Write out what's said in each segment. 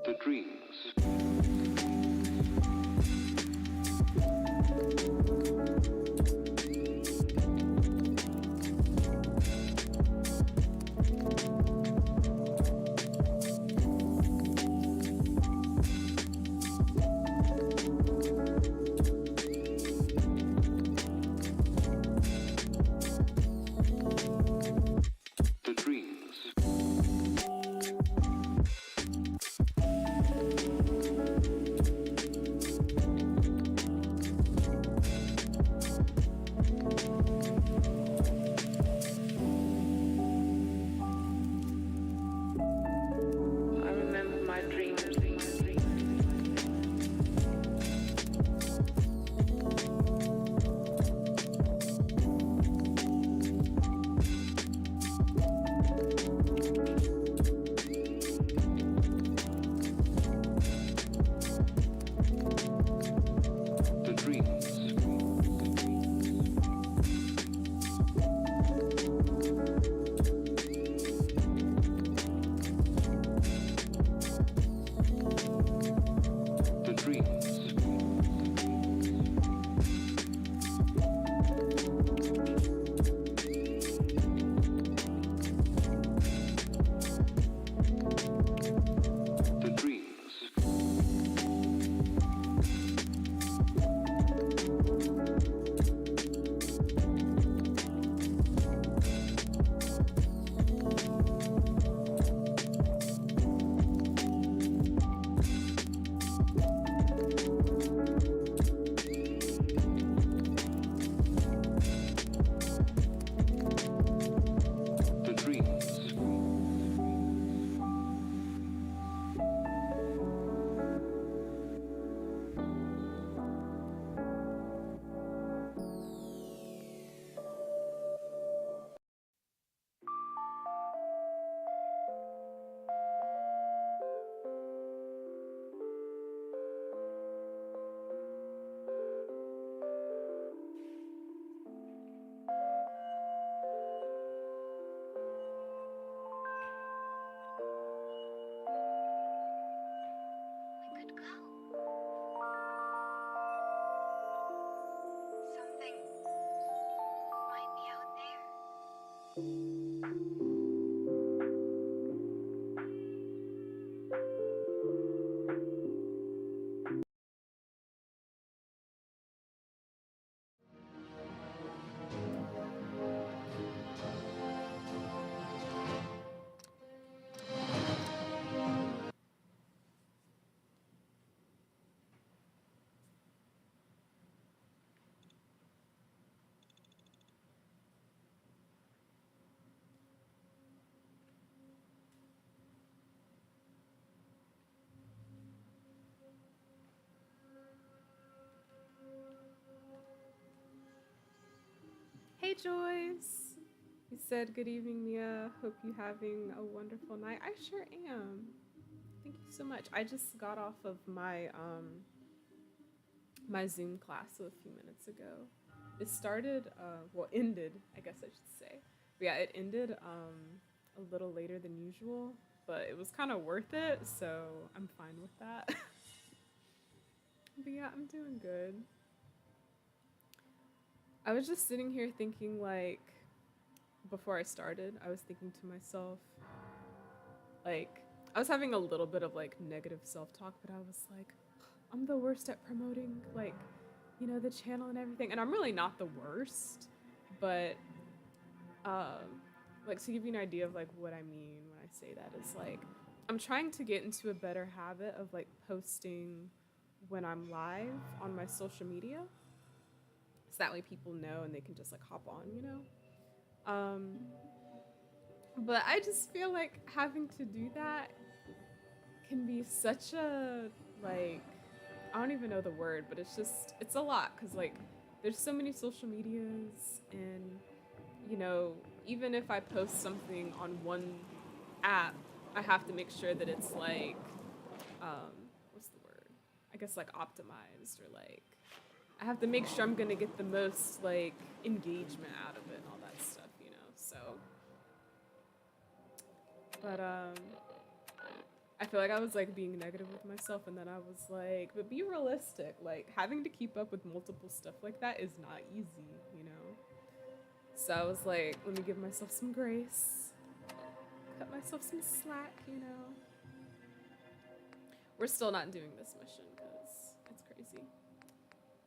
The dreams. The dreams. I remember my dreams. The dreams. The dreams. The dreams. The dreams. We could go. Something might be out there. Hey Joyce! You said good evening, Mia. Hope you having a wonderful night. I sure am. Thank you so much. I just got off of my my Zoom class a few minutes ago. It started well ended, I guess I should say. But yeah, it ended a little later than usual, but it was kind of worth it, so I'm fine with that. But yeah, I'm doing good. I was just sitting here thinking, like, before I started, I was thinking to myself, like, I was having a little bit of like negative self-talk, but I was like, I'm the worst at promoting, like, you know, the channel and everything. And I'm really not the worst, but like, to give you an idea of like what I mean when I say that is like, I'm trying to get into a better habit of like posting when I'm live on my social media. So that way people know and they can just like hop on, you know? But I just feel like having to do that can be such a, like, I don't even know the word, but it's a lot because, like, there's so many social medias, and, you know, even if I post something on one app, I have to make sure that it's, like, what's the word? I guess, like, optimized, or, like, I have to make sure I'm gonna get the most, like, engagement out of it and all that stuff, you know, so. But, I feel like I was like being negative with myself, and then I was like, but be realistic. Like having to keep up with multiple stuff like that is not easy, you know? So I was like, let me give myself some grace, cut myself some slack, you know? We're still not doing this mission because it's crazy.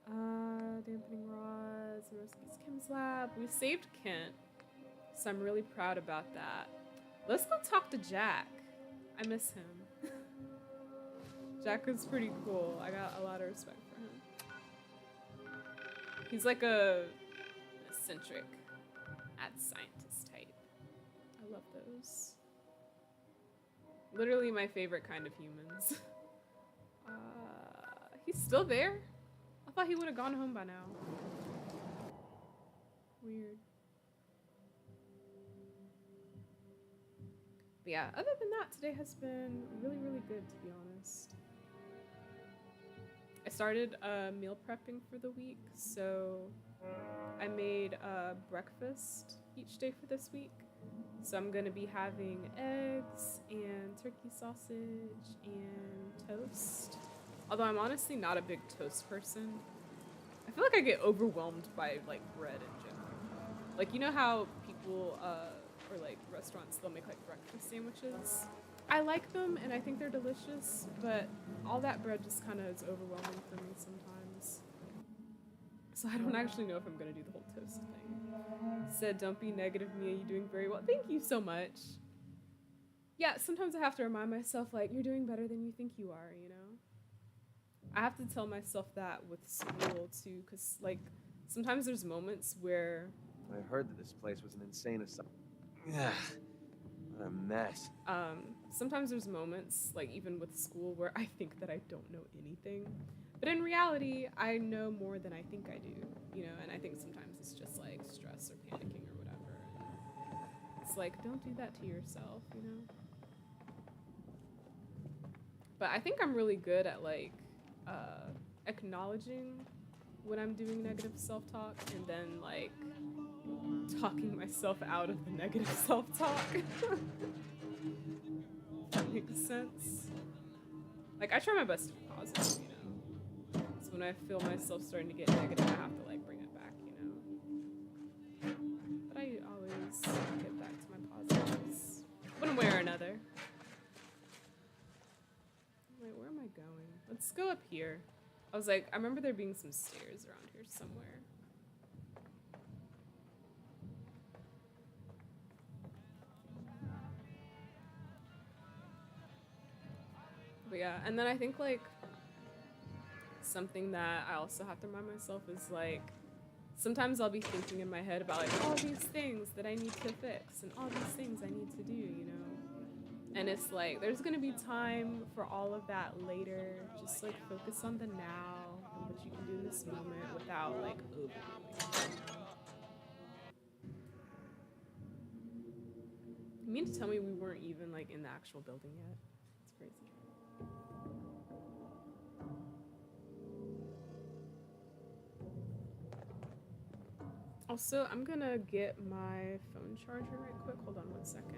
Dampening rods, recipes, Kim's lab. We saved Kent, so I'm really proud about that. Let's go talk to Jack. I miss him. Jack is pretty cool. I got a lot of respect for him. He's like a eccentric mad scientist type. I love those. Literally my favorite kind of humans. He's still there? I thought he would have gone home by now. Weird. But yeah, other than that, today has been really, really good, to be honest. I started meal prepping for the week, so I made breakfast each day for this week. So I'm gonna be having eggs and turkey sausage and toast. Although I'm honestly not a big toast person. I feel like I get overwhelmed by like bread in general. Like, you know how people or like restaurants, they'll make like breakfast sandwiches. I like them and I think they're delicious, but all that bread just kind of is overwhelming for me sometimes. So I don't actually know if I'm gonna do the whole toast thing. Said, don't be negative, Mia, you're doing very well. Thank you so much. Yeah, sometimes I have to remind myself, like, you're doing better than you think you are, you know? I have to tell myself that with school too, because like sometimes there's moments where I heard that this place was an insane asylum. Yeah, what a mess. Sometimes there's moments, like even with school, where I think that I don't know anything, but in reality, I know more than I think I do, you know. And I think sometimes it's just like stress or panicking or whatever. It's like, don't do that to yourself, you know. But I think I'm really good at like acknowledging when I'm doing negative self-talk and then like talking myself out of the negative self-talk. That makes sense. Like I try my best to be positive, you know. So when I feel myself starting to get negative, I have to like bring it back, you know. But I always get back to my positives, one way or another. Wait, where am I going? Let's go up here. I was like, I remember there being some stairs around here somewhere. But yeah, and then I think like something that I also have to remind myself is like, sometimes I'll be thinking in my head about like all these things that I need to fix and all these things I need to do, you know? And it's like, there's gonna be time for all of that later. Just like focus on the now and what you can do in this moment without like overdoing it. You mean to tell me we weren't even like in the actual building yet? It's crazy. Also, I'm gonna get my phone charger right quick. Hold on 1 second.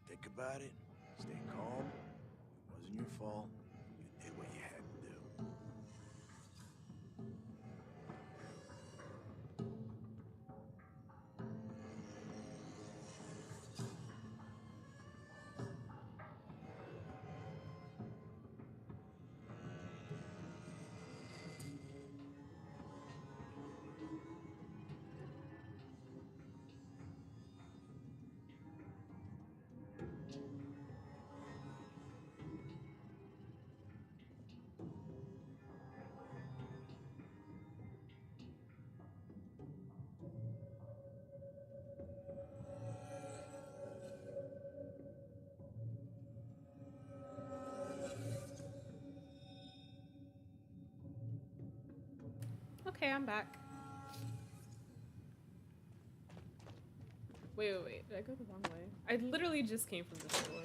Think about it. Stay calm. It wasn't your fault. You did what you had to do. Okay, I'm back. Wait, wait, wait. Did I go the wrong way? I literally just came from this door.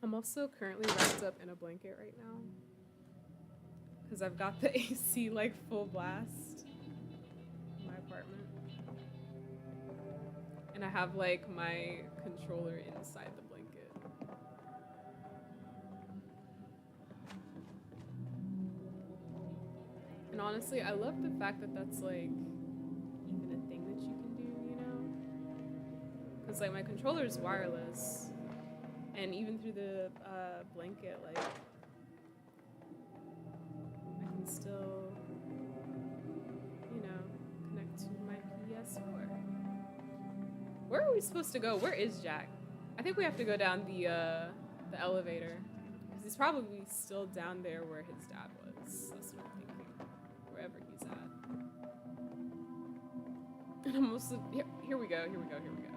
I'm also currently wrapped up in a blanket right now. Because I've got the AC like full blast in my apartment. And I have like my controller inside the blanket. And honestly, I love the fact that that's like even a thing that you can do, you know? Because like my controller is wireless. And even through the blanket, like I can still, you know, connect to my PS4. Where are we supposed to go? Where is Jack? I think we have to go down the elevator. Because he's probably still down there where his dad was. That's what I'm thinking. Wherever he's at. And I'm also, here we go, here we go, here we go.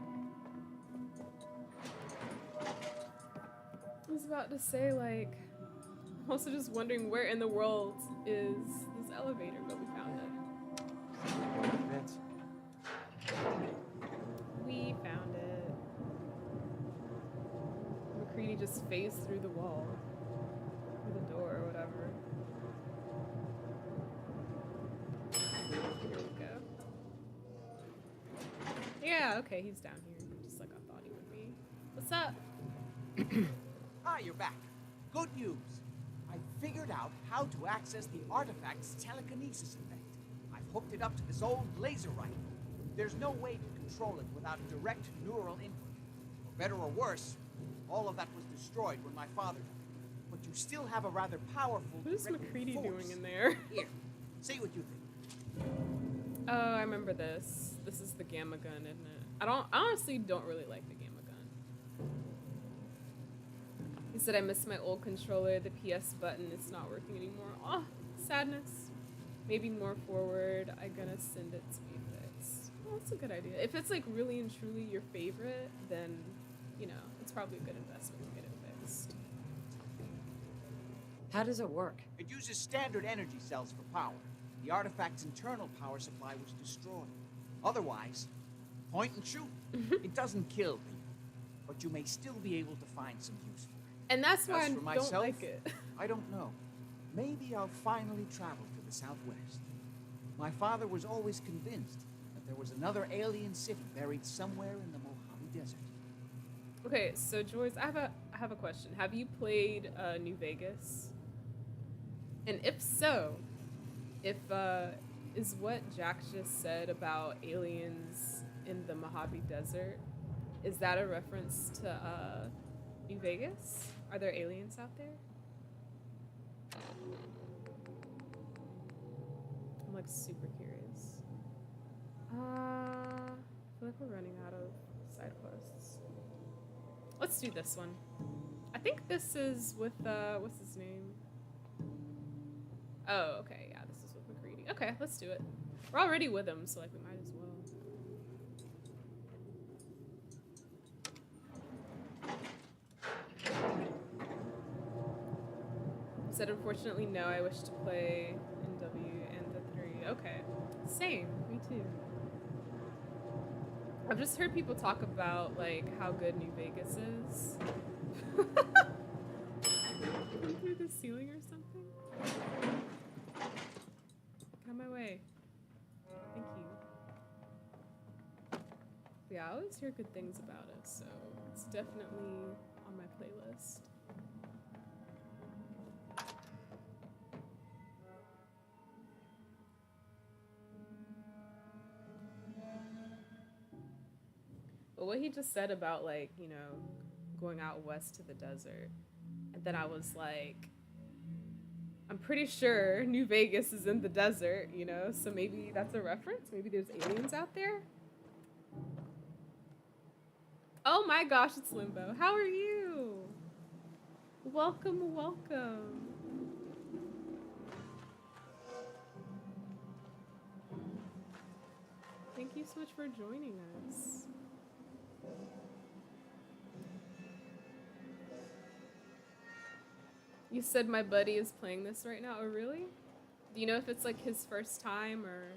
I was about to say, like, I'm also just wondering where in the world is this elevator, but we found it. Vince. We found it. McCready just phased through the wall. Or the door or whatever. Here we go. Yeah, okay, he's down here. Just like I thought he would be. What's up? Ah, you're back. Good news. I figured out how to access the artifact's telekinesis effect. I've hooked it up to this old laser rifle. There's no way to control it without direct neural input. For better or worse, all of that was destroyed when my father died. But you still have a rather powerful What is directive McCready force. doing in there? Here, say what you think. Oh, I remember this. This is the gamma gun, isn't it? I honestly don't really like the gamma gun. He said I missed my old controller, the PS button is not working anymore. Oh, sadness. Maybe more forward, I'm gonna send it to be fixed. Well, that's a good idea. If it's like really and truly your favorite, then, you know, it's probably a good investment to get it fixed. How does it work? It uses standard energy cells for power. The artifact's internal power supply was destroyed. Otherwise, point and shoot. It doesn't kill people, but you may still be able to find some use for it. And that's why As I for myself, don't like it. I don't know. Maybe I'll finally travel to the Southwest. My father was always convinced that there was another alien city buried somewhere in the Mojave Desert. Okay, so Joyce, I have a question. Have you played New Vegas? And if so, if is what Jack just said about aliens in the Mojave Desert, is that a reference to New Vegas? Are there aliens out there? I'm like super curious. I feel like we're running out of side quests. Let's do this one. I think this is with what's his name? Oh, okay, yeah, this is with McCready. Okay, let's do it. We're already with him, so like we might as well. Said unfortunately no, I wish to play NW and the 3. Okay. Same, me too. I've just heard people talk about like how good New Vegas is. Through the ceiling or something? Get out of my way. Thank you. Yeah, I always hear good things about it, so it's definitely on my playlist. But what he just said about like, you know, going out west to the desert, and then I was like, I'm pretty sure New Vegas is in the desert, you know, so maybe that's a reference. Maybe there's aliens out there. Oh my gosh, it's Limbo. How are you? Welcome, welcome. Thank you so much for joining us. You said my buddy is playing this right now. Oh, really? Do you know if it's like his first time or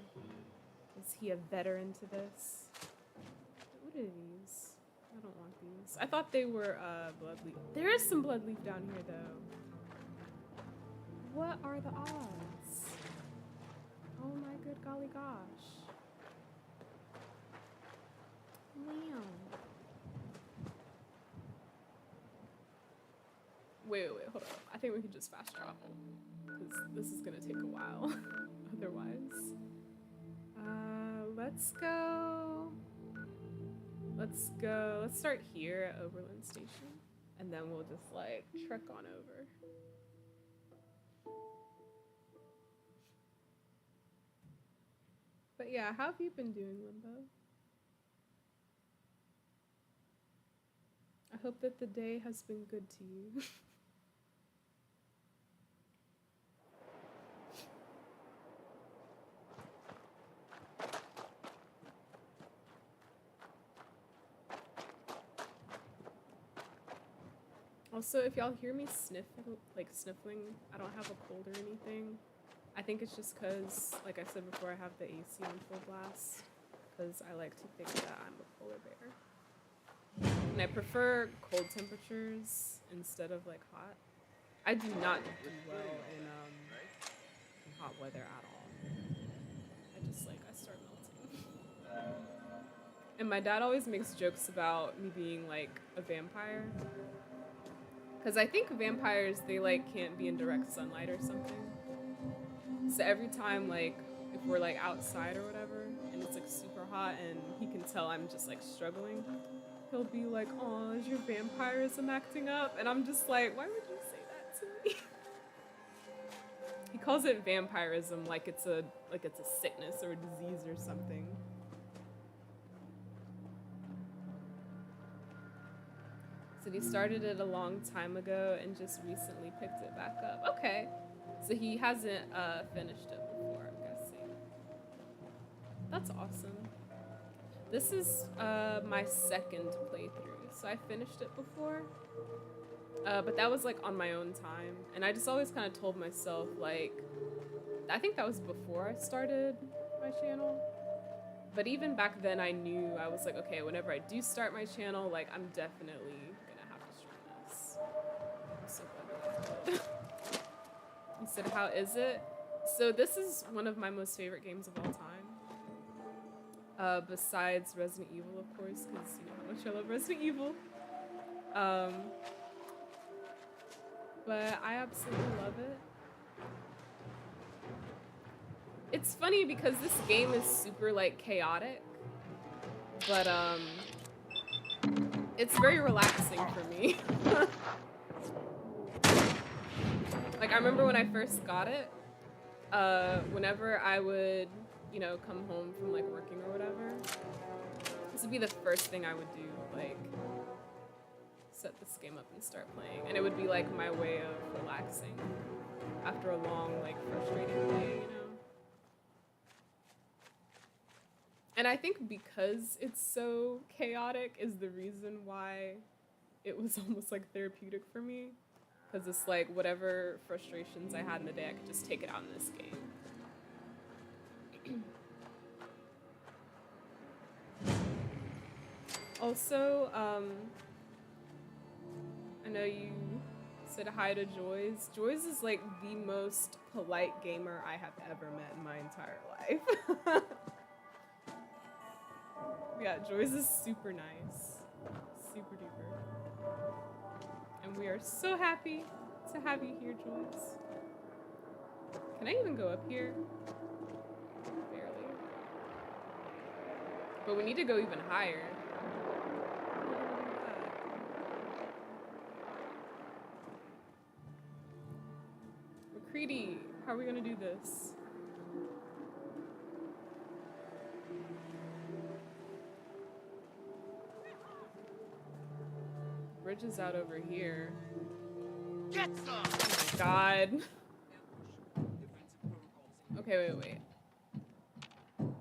is he a veteran to this? What are these? I don't want these. I thought they were blood leaf. There is some blood leaf down here though. What are the odds? Oh my good golly gosh. Wow. Wait, hold on. I think we can just fast travel. Because this is gonna take a while. Otherwise. Let's go. Let's start here at Oberlin Station. And then we'll just like trek on over. But yeah, how have you been doing, Limbo? I hope that the day has been good to you. Also, if y'all hear me sniffling, I don't have a cold or anything. I think it's just because, like I said before, I have the AC on full blast. Because I like to think that I'm a polar bear. And I prefer cold temperatures instead of like hot. I do not do well in hot weather at all. I start melting. And my dad always makes jokes about me being like a vampire. Because I think vampires, they like can't be in direct sunlight or something. So every time like, if we're like outside or whatever, and it's like super hot and he can tell I'm just like struggling, he'll be like, "Oh, is your vampirism acting up?" And I'm just like, why would you say that to me? He calls it vampirism like it's a sickness or a disease or something. So he started it a long time ago and just recently picked it back up. Okay. So he hasn't finished it before, I'm guessing. That's awesome. This is my second playthrough. So I finished it before. But that was like on my own time. And I just always kind of told myself like, I think that was before I started my channel. But even back then I knew, I was like, okay, whenever I do start my channel, like I'm definitely gonna have to stream this. I'm so glad that I did. You said, how is it? So this is one of my most favorite games of all time. Besides Resident Evil, of course, because you know how much I love Resident Evil. But I absolutely love it. It's funny because this game is super like chaotic, but it's very relaxing for me. Like I remember when I first got it, whenever I would, you know, come home from like working or whatever, this would be the first thing I would do, like set this game up and start playing, and it would be like my way of relaxing after a long, like frustrating day, you know. And I think because it's so chaotic is the reason why it was almost like therapeutic for me. Because it's like whatever frustrations I had in the day, I could just take it out in this game. Also, I know you said hi to Joyce. Joyce is like the most polite gamer I have ever met in my entire life. Yeah, Joyce is super nice. Super duper. And we are so happy to have you here, Joyce. Can I even go up here? Barely. But we need to go even higher. McCready, how are we gonna do this? Bridge is out over here. Get some! Oh my god. Okay, wait.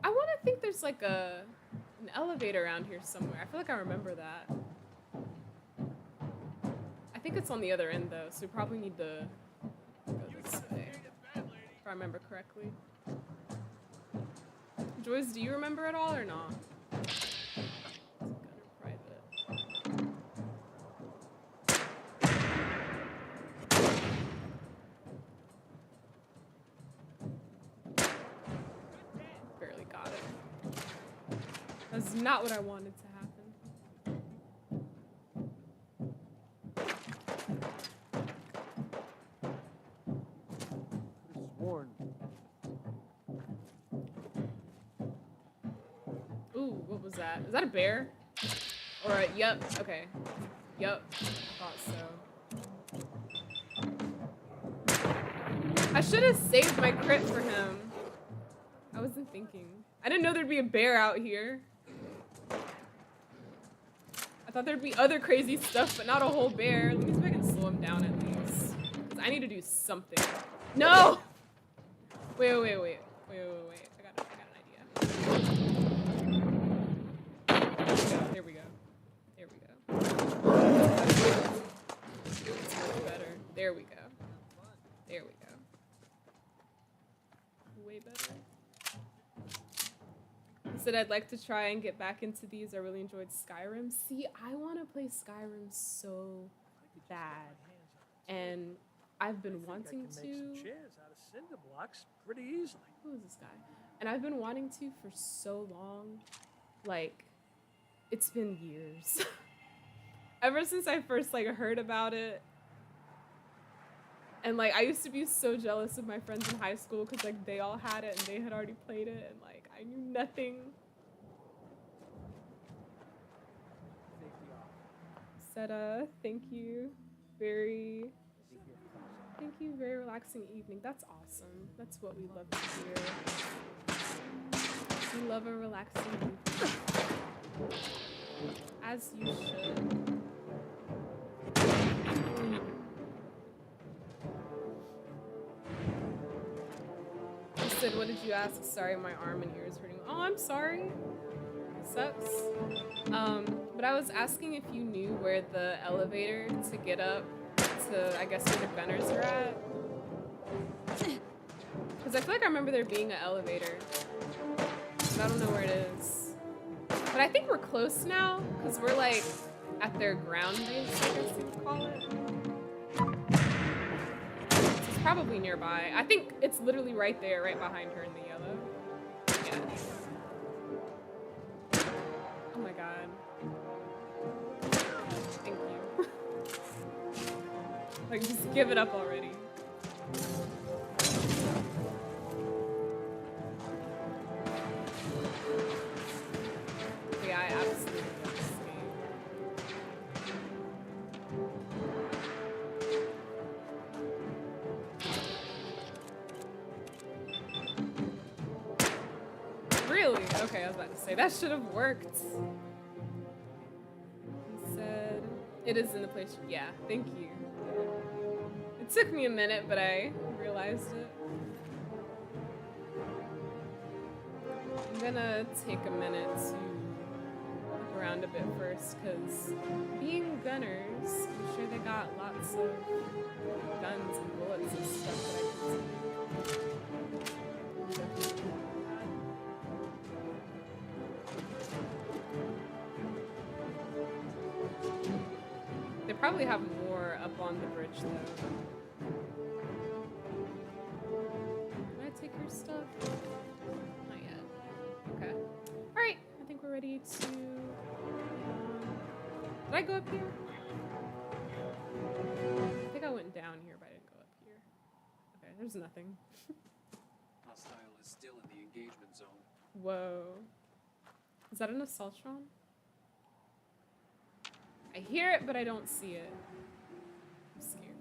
I want to think there's like an elevator around here somewhere. I feel like I remember that. I think it's on the other end though, so we probably need to go this way. If I remember correctly. Joyce, do you remember it all or not? Private. Barely got it. That's not what I wanted to happen. This is Warren. Ooh, what was that? Is that a bear? Or a, yep, okay. Yep, I thought so. I should have saved my crit for him. I wasn't thinking. I didn't know there'd be a bear out here. I thought there'd be other crazy stuff, but not a whole bear. Let me see if I can slow him down at least. Because I need to do something. No! Wait. I got an idea. There we go. It's much better. There we go. Way better. I said I'd like to try and get back into these. I really enjoyed Skyrim. See, I want to play Skyrim so bad. And I've been wanting to. Chairs out of cinder blocks pretty easily. Who is this guy? And I've been wanting to for so long. Like, it's been years. Ever since I first heard about it. And I used to be so jealous of my friends in high school because they all had it and they had already played it and I knew nothing. Seta, thank you. Very relaxing evening. That's awesome. That's what we love to hear. We love a relaxing evening. As you should. Said, what did you ask? Sorry, my arm and ears hurting. Oh, I'm sorry. Sucks. But I was asking if you knew where the elevator to get up to, I guess, where the gunners are at. Because I feel like I remember there being an elevator. But I don't know where it is. But I think we're close now, because we're at their ground base, I guess you could call it. Probably nearby. I think it's literally right there, right behind her in the yellow. Yeah. Oh my god. Thank you. Just give it up already. Yeah, I absolutely love this game. Really? Okay, I was about to say, that should have worked. He said, it is in the place. Yeah, thank you. It took me a minute, but I realized it. I'm gonna take a minute to look around a bit first, because being gunners, I'm sure they got lots of guns and bullets and stuff that I can see. They probably have more up on the bridge, though. Can I take your stuff? Not yet. Okay. Alright, I think we're ready to... did I go up here? I think I went down here, but I didn't go up here. Okay, there's nothing. Hostile is still in the engagement zone. Whoa. Is that an assaultron? I hear it, but I don't see it. I'm scared.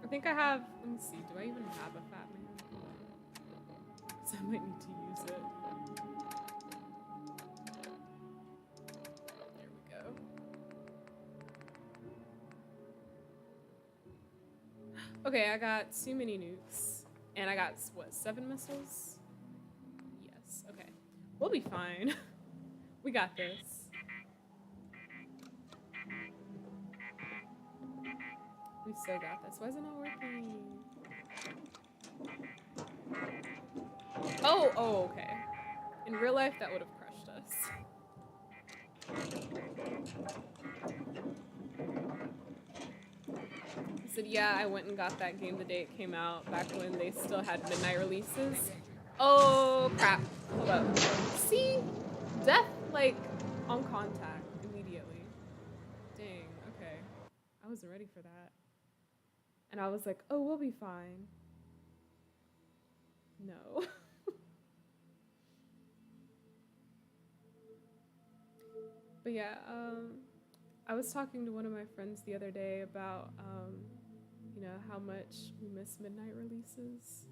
I think I have... let me see. Do I even have a fat man? Because I might need to use it. There we go. Okay, I got too many nukes. And I got, what, 7 missiles? Yes, okay. We'll be fine. We got this. We still got this. Why is it not working? Oh, okay. In real life, that would have crushed us. He said, yeah, I went and got that game the day it came out, back when they still had midnight releases. Oh, crap. Hold up. See? Death, like, on contact immediately. Dang, okay. I wasn't ready for that. And I was like, oh, we'll be fine. No. But yeah, I was talking to one of my friends the other day about, you know, how much we miss midnight releases.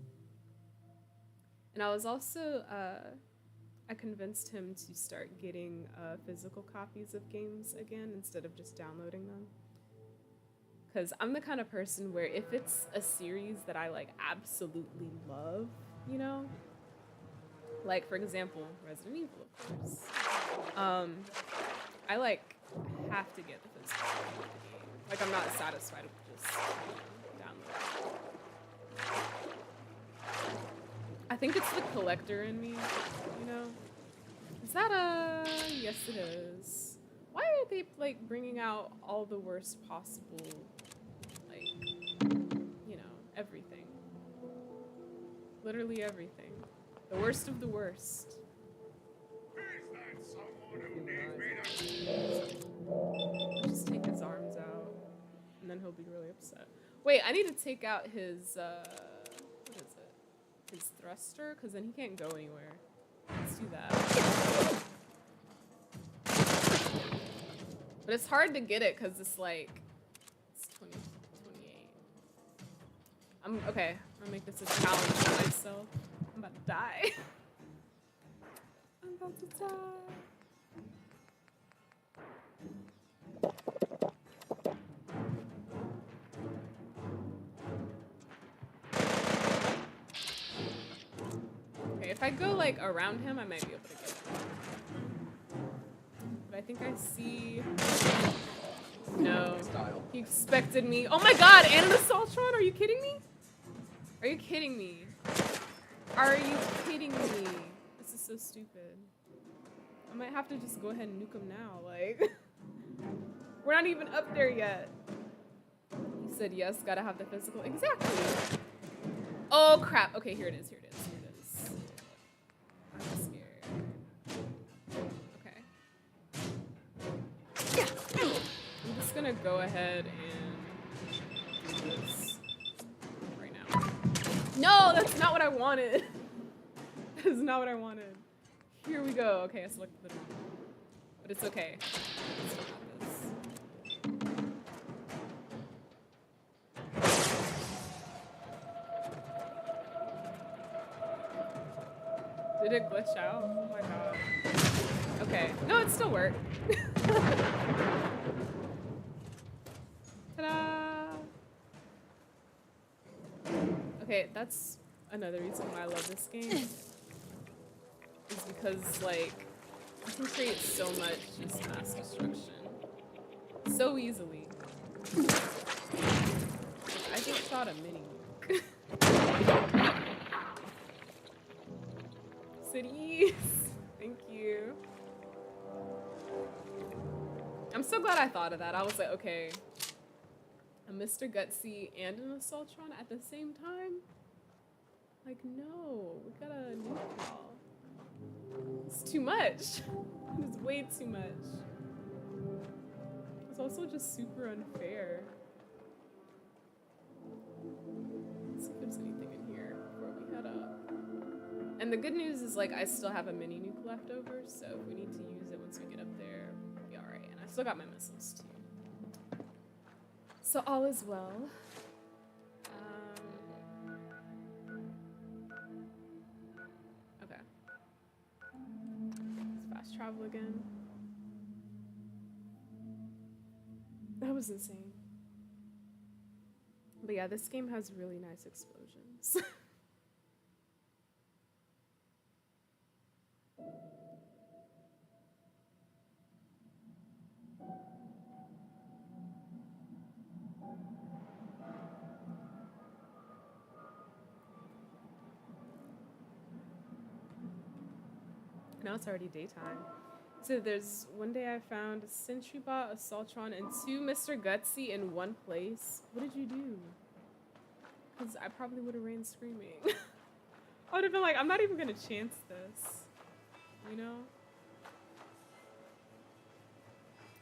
And I was also, I convinced him to start getting physical copies of games again instead of just downloading them. Because I'm the kind of person where if it's a series that I like absolutely love, you know, like for example, Resident Evil, of course, I like have to get the physical copy of the game. Like I'm not satisfied with just downloading. I think it's the collector in me, you know. Is that a... Yes, it is. Why are they, like, bringing out all the worst possible, like, you know, everything. Literally everything. The worst of the worst. I'll just take his arms out, and then he'll be really upset. Wait, I need to take out his, what is it? His thruster, because then he can't go anywhere. Let's do that. But it's hard to get it because it's like, it's 28. Okay, I'm gonna make this a challenge for myself. I'm about to die. I'm about to die. Okay, if I go like around him, I might be able to get him. But I think I see... No. He expected me. Oh my god, and an Assaultron? Are you kidding me? Are you kidding me? Are you kidding me? This is so stupid. I might have to just go ahead and nuke him now, like... We're not even up there yet. He said yes, gotta have the physical. Exactly. Oh crap. Okay, here it is, here it is, here it is. I'm scared. Okay. I'm just gonna go ahead and do this right now. No, that's not what I wanted. That is not what I wanted. Here we go. Okay, I selected the wrong one. But it's okay. I still got this. Did it glitch out? Oh my god. Okay. No, it still worked. Ta-da! Okay, that's another reason why I love this game. Is because, like, you can create so much just mass destruction. So easily. I just shot a mini nuke. Cities. Thank you. I'm so glad I thought of that. I was like, okay, a Mr. Gutsy and an Assaultron at the same time? Like, no, we gotta nuke y'all. It's too much. It's way too much. It's also just super unfair. Let's see if there's anything in here before we head up. And the good news is, like, I still have a mini nuke left over, so if we need to use it once we get up there, we'll be alright. And I still got my missiles, too. So all is well. Okay. Let's fast travel again. That was insane. But yeah, this game has really nice explosions. Now it's already daytime. So there's one day I found a sentry bot, a Saltron, and 2 Mr. Gutsy in one place. What did you do? Because I probably would have ran screaming. I would have been like, I'm not even gonna chance this. You know?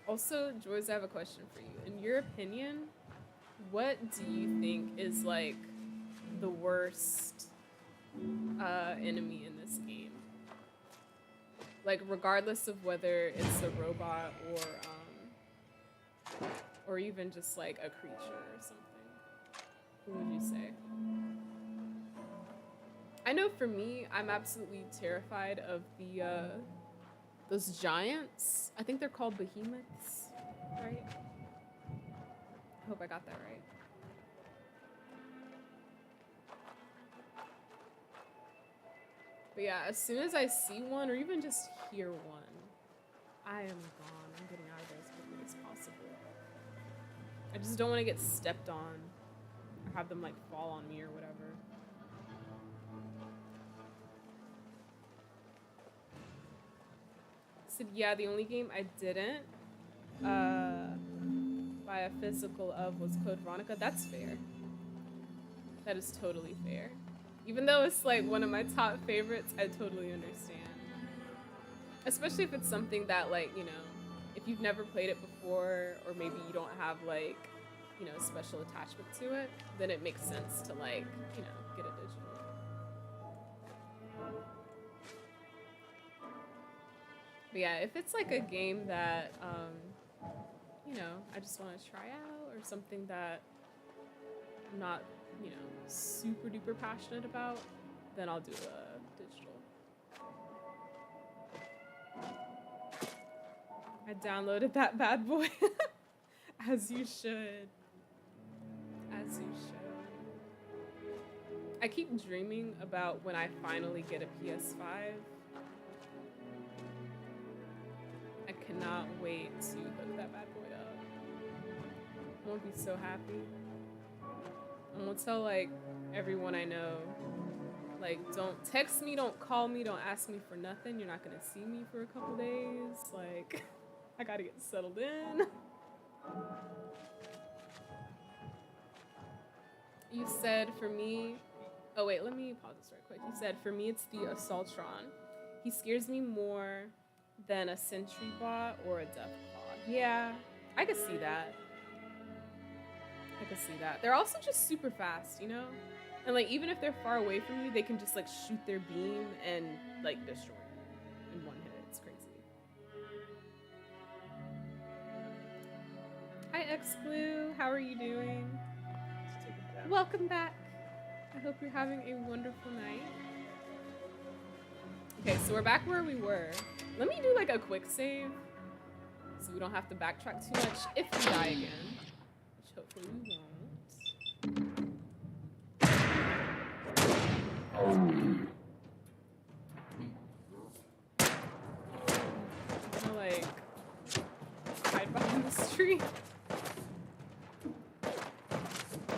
Also, Joyce, I have a question for you. In your opinion, what do you think is like the worst enemy in this game? Like, regardless of whether it's a robot or even just like a creature or something. What would you say? I know for me, I'm absolutely terrified of the those giants. I think they're called behemoths, right? I hope I got that right. But yeah, as soon as I see one or even just hear one, I am gone. I'm getting out of there as quickly as possible. I just don't want to get stepped on or have them like fall on me or whatever. Said, yeah, the only game I didn't buy a physical of was Code Veronica. That's fair. That is totally fair. Even though it's like one of my top favorites, I totally understand. Especially if it's something that, like, you know, if you've never played it before, or maybe you don't have like, you know, special attachment to it, then it makes sense to like, you know, get a digital. But yeah, if it's like a game that, you know, I just want to try out, or something that I'm not, you know, super duper passionate about, then I'll do a digital. I downloaded that bad boy. As you should. As you should. I keep dreaming about when I finally get a PS5. I cannot wait to hook that bad boy up. I won't be so happy. I'm gonna tell like everyone I know, like, don't text me, don't call me, don't ask me for nothing. You're not gonna see me for a couple days. Like, I gotta get settled in. You said for me, oh wait, let me pause this right quick. You said for me it's the Assaultron. He scares me more than a sentry bot or a Deathclaw. Yeah, I could see that. I could see that. They're also just super fast, you know? And like, even if they're far away from you, they can just like shoot their beam and like destroy you in one hit. It's crazy. Hi XBlue, how are you doing? Let's take it down. Welcome back. I hope you're having a wonderful night. Okay, so we're back where we were. Let me do like a quick save so we don't have to backtrack too much if we die again. Which hopefully we won't. I'm gonna like hide behind this tree.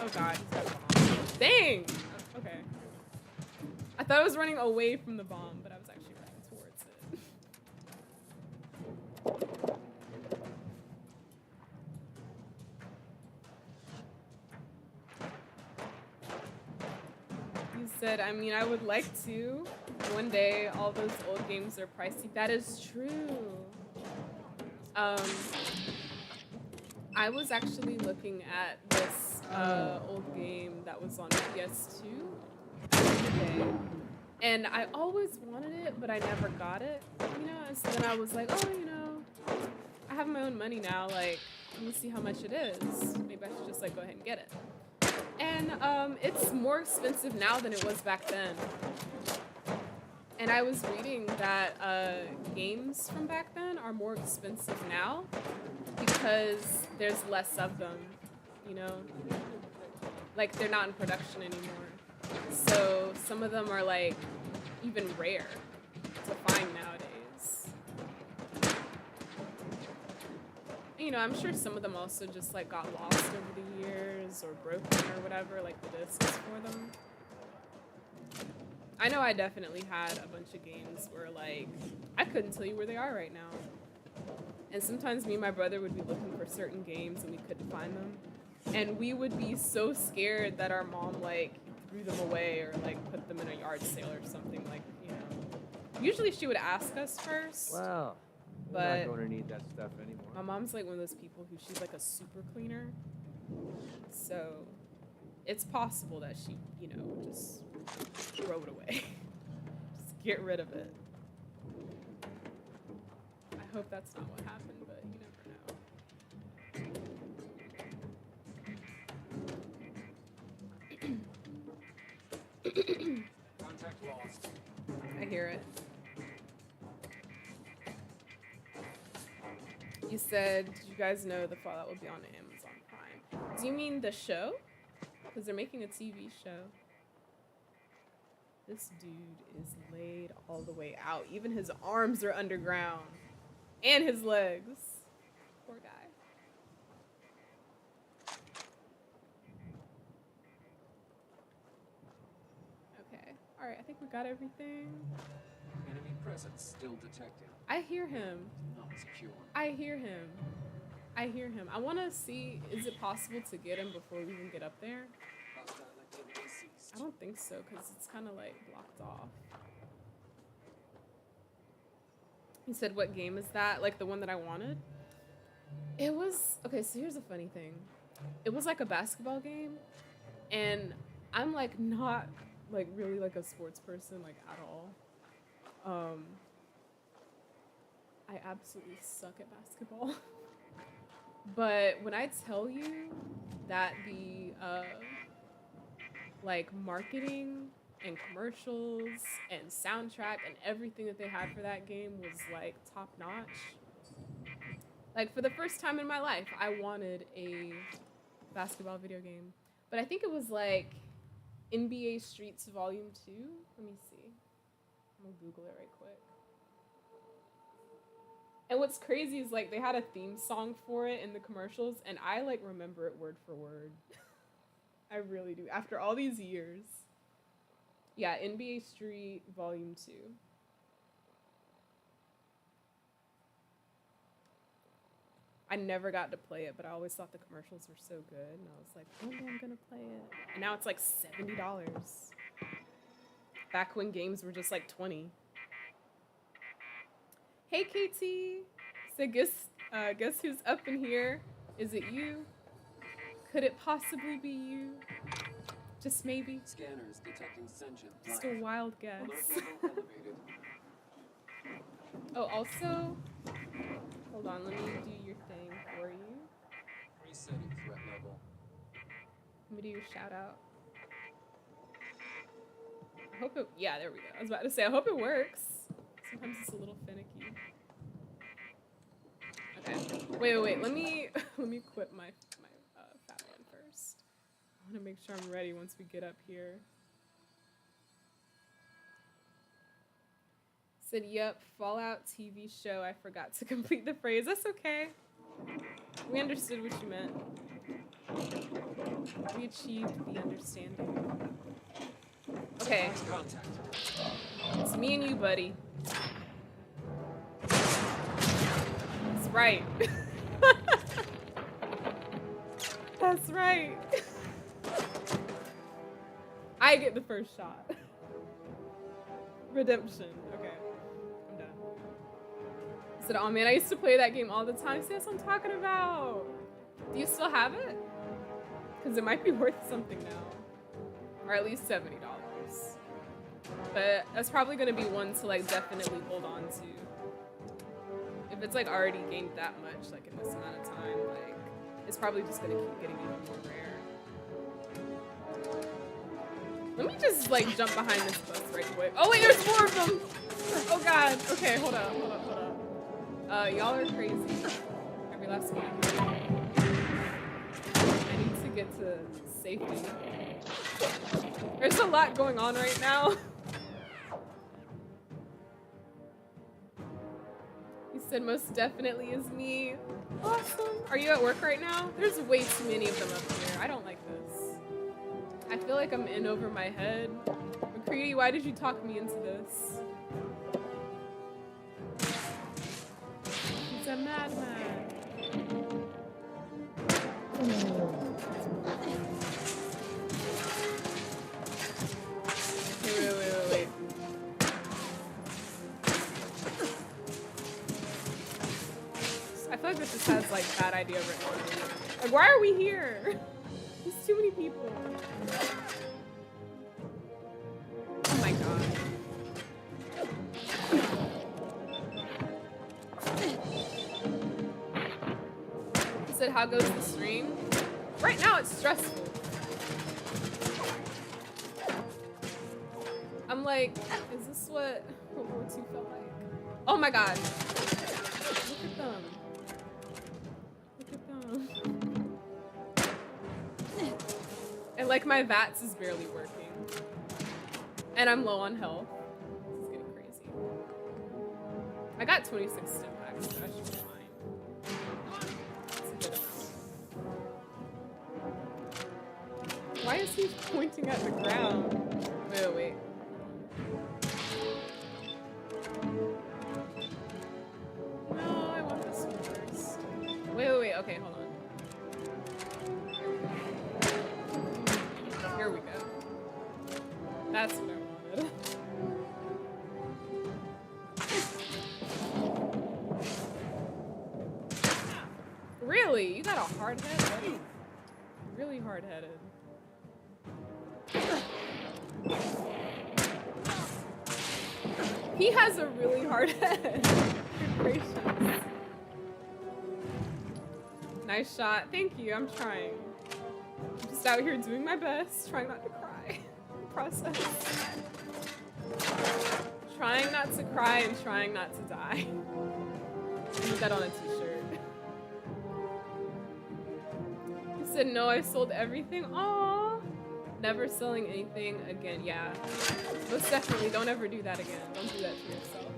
Oh god, he's got a bomb. Dang! Okay. I thought I was running away from the bomb, but I was actually running towards it. You said, I mean, I would like to. One day, all those old games are pricey. That is true. I was actually looking at this old game that was on PS2 today, and I always wanted it, but I never got it, you know? And so then I was like, oh, you know, I have my own money now, like, let me see how much it is. Maybe I should just, like, go ahead and get it. And it's more expensive now than it was back then. And I was reading that games from back then are more expensive now because there's less of them, you know? Like, they're not in production anymore. So some of them are, like, even rare to find nowadays. You know, I'm sure some of them also just, like, got lost over the years or broken or whatever, like the discs for them. I know I definitely had a bunch of games where like I couldn't tell you where they are right now. And sometimes me and my brother would be looking for certain games and we couldn't find them. And we would be so scared that our mom like threw them away or like put them in a yard sale or something, like, you know. Usually she would ask us first. Well, we're But not going to need that stuff anymore. my mom's like one of those people who she's like a super cleaner. So it's possible that she, you know, would just throw it away. Just get rid of it. I hope that's not what happened, but you never know. Contact lost. I hear it. You said, did you guys know the Fallout would be on Amazon Prime? Do you mean the show? Because they're making a TV show. This dude is laid all the way out. Even his arms are underground. And his legs. Poor guy. Okay. Alright, I think we got everything. Enemy presence still detected. I hear him. Not secure. I hear him. I hear him. I want to see, is it possible to get him before we even get up there? Hostile activity ceased. I don't think so, because it's kind of like blocked off. He said, what game is that? Like the one that I wanted? It was, okay, so here's a funny thing. It was like a basketball game, and I'm like not like really like a sports person like at all. I absolutely suck at basketball. But when I tell you that the like marketing and commercials and soundtrack and everything that they had for that game was like top notch. Like for the first time in my life, I wanted a basketball video game. But I think it was like NBA Streets Volume 2. Let me see. I'm gonna Google it right quick. And what's crazy is like they had a theme song for it in the commercials, and I like remember it word for word. I really do. After all these years. Yeah, NBA Street Volume 2. I never got to play it, but I always thought the commercials were so good, and I was like, one day I'm gonna play it. And now it's like $70. Back when games were just like 20. Hey KT! So guess who's up in here? Is it you? Could it possibly be you? Just maybe? Scanners detecting sentient Just life. a wild guess. Alert level elevated. Oh, also, hold on, let me do your thing for you. Resetting threat level. Let me do your shout out. I hope it, yeah, there we go. I was about to say, I hope it works. Sometimes it's a little finicky. Okay, wait, let me quit my fat one first. I want to make sure I'm ready once we get up here. Said, yep, Fallout TV show. I forgot to complete the phrase. That's okay. We understood what you meant. We achieved the understanding. Okay. Contact. It's me and you, buddy. That's right. That's right. I get the first shot. Redemption. Okay. I'm done. I said, oh man, I used to play that game all the time. See, that's what I'm talking about. Do you still have it? Because it might be worth something now. Or at least $70. But that's probably going to be one to like definitely hold on to. If it's like already gained that much, like in this amount of time, like it's probably just going to keep getting even more rare. Let me just like jump behind this bus right quick. Oh wait, there's more of them. Oh god. Okay, hold up. Y'all are crazy. Every last one of you. I need to get to safety. There's a lot going on right now. He said most definitely is me. Awesome. Are you at work right now? There's way too many of them up here. I don't like this. I feel like I'm in over my head. But Creedy, why did you talk me into this? He's a madman. Wait. I feel like this just has like bad idea written on it. Like, why are we here? There's too many people. Oh my god. He said, how goes the stream? Right now it's stressful. I'm like, is this what World War II felt like? Oh my god. Look at them. Look at them. And like my VATS is barely working. And I'm low on health. This is getting crazy. I got 26 stim packs, so I should be fine. It's a good amount. Why is he pointing at the ground? Wait. No, I want this one first. Wait, okay, hold on. Here we go. That's what I wanted. Really? You got a hard head, buddy? Really hard-headed. He has a really hard head. Good gracious. Nice shot. Thank you. I'm trying. I'm just out here doing my best, trying not to cry. Process. Trying not to cry and trying not to die. Put that on a t-shirt. He said, no, I sold everything. Aww. Never selling anything again. Yeah. Most definitely. Don't ever do that again. Don't do that to yourself.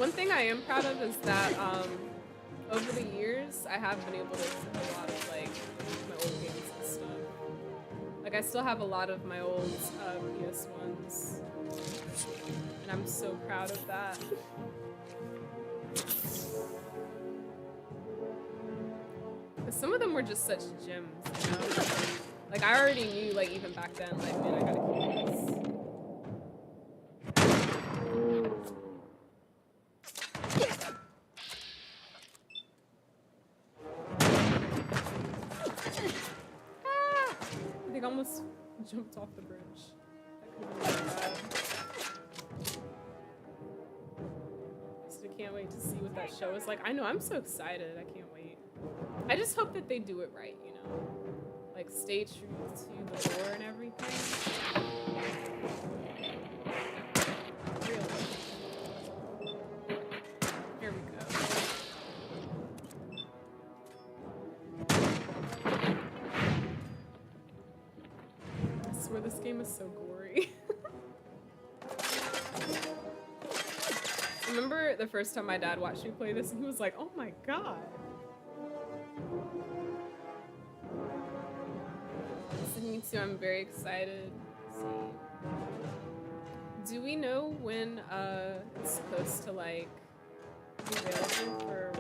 One thing I am proud of is that over the years, I have been able to sell a lot of like my old games and stuff. Like I still have a lot of my old PS1s, and I'm so proud of that. But some of them were just such gems, you know? Like I already knew, like even back then, like man, I gotta keep this. I think I almost jumped off the bridge. That could have been bad. I can't wait to see what that show is like. I know, I'm so excited. I can't wait. I just hope that they do it right, you know? Like stay true to the lore and everything. Really. Here we go. I swear this game is so gory. Remember the first time my dad watched me play this and he was like, oh my god. So me too, I'm very excited. Let's see. Do we know when it's supposed to like be available for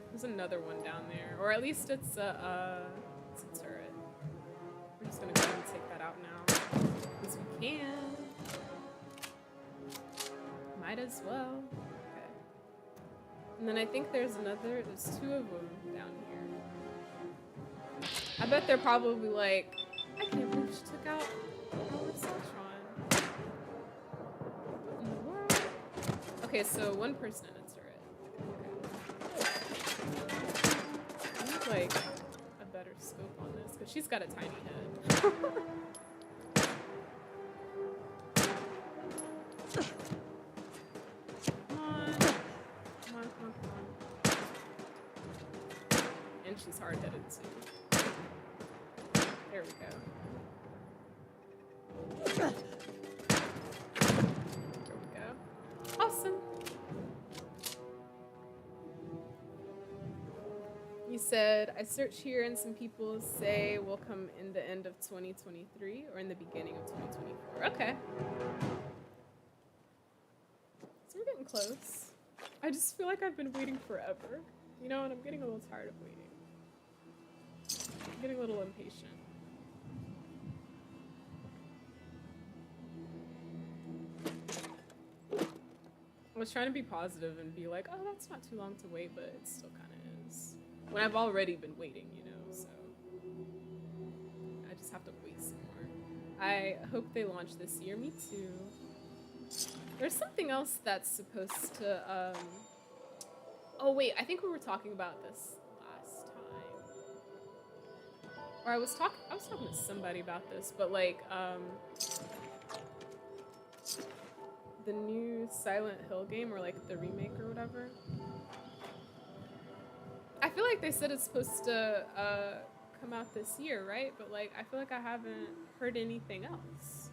There's another one down there, or at least it's a turret. We're just gonna go ahead and take that out now, because we can. Might as well. Okay. And then I think there's two of them down here. I bet they're probably like, I can't believe she took out our Celtron. What in the world? Okay, so one person in a turret. Okay. I need like a better scope on this, because she's got a tiny head. And she's hard-headed too. There we go. There we go. Awesome. said, I search here and some people say will come in the end of 2023 or in the beginning of 2024. Okay. So we're getting close. I just feel like I've been waiting forever. You know, and I'm getting a little tired of waiting. I'm getting a little impatient. I was trying to be positive and be like, oh, that's not too long to wait, but it still kind of is. When I've already been waiting, you know, so I just have to wait some more. I hope they launch this year. Me too. There's something else that's supposed to, oh wait, I think we were talking about this last time. Or I was talking to somebody about this, but like, the new Silent Hill game, or like the remake or whatever. I feel like they said it's supposed to come out this year, right? But like, I feel like I haven't heard anything else,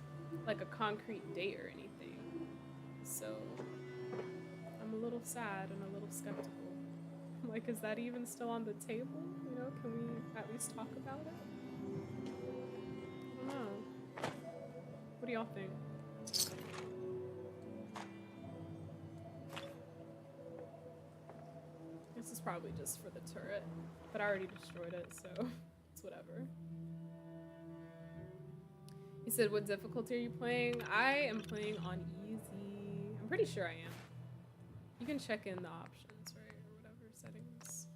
like a concrete date or anything. So I'm a little sad and a little skeptical. I'm like, is that even still on the table? You know, can we at least talk about it? I don't know. What do y'all think? This is probably just for the turret, but I already destroyed it, so it's whatever. He said, what difficulty are you playing? I am playing on easy. I'm pretty sure I am. You can check in the options, right? Or whatever, settings.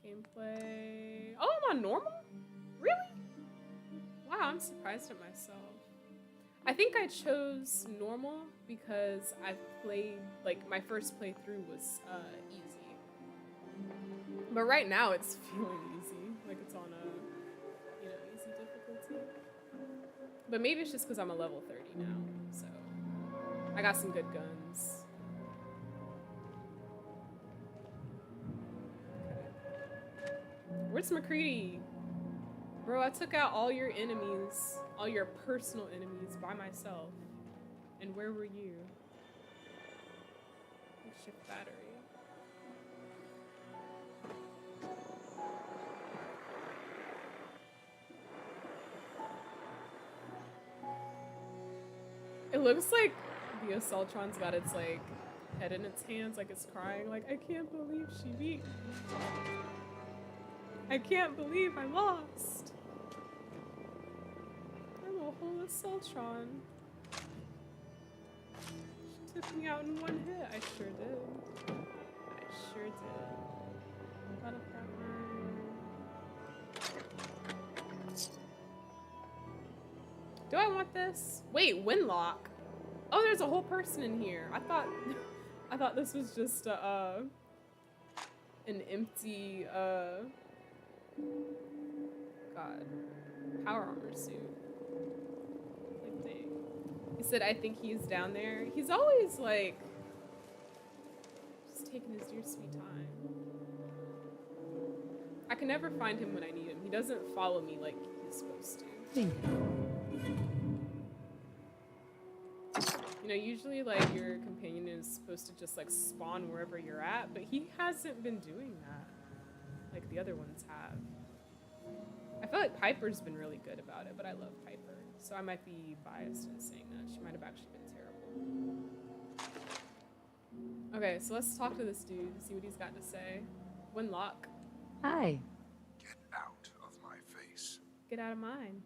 Gameplay. Oh, I'm on normal? Really? Wow, I'm surprised at myself. I think I chose normal because I've played, like, my first playthrough was easy. But right now it's feeling easy, like it's on a, you know, easy difficulty. But maybe it's just because I'm a level 30 now, so I got some good guns. Okay. Where's McCready? Bro, I took out all your enemies, all your personal enemies by myself. And where were you? Shift battery. It looks like the Assaultron's got its like head in its hands, like it's crying, like, I can't believe she beat me. I can't believe I lost. I'm a whole Assaultron. She took me out in one hit. I sure did. I sure did. Do I want this? Wait, Winlock. Oh, there's a whole person in here. I thought this was just an empty God, power armor suit. Like, dang. He said, I think he's down there. He's always like just taking his dear sweet time. I can never find him when I need him. He doesn't follow me like he's supposed to. You know, usually like your companion is supposed to just like spawn wherever you're at, but he hasn't been doing that like the other ones have. I feel like Piper's been really good about it, but I love Piper, so I might be biased in saying that. She might have actually been terrible. Okay, so let's talk to this dude, see what he's got to say. Winlock. Hi. Get out of my face. Get out of mine.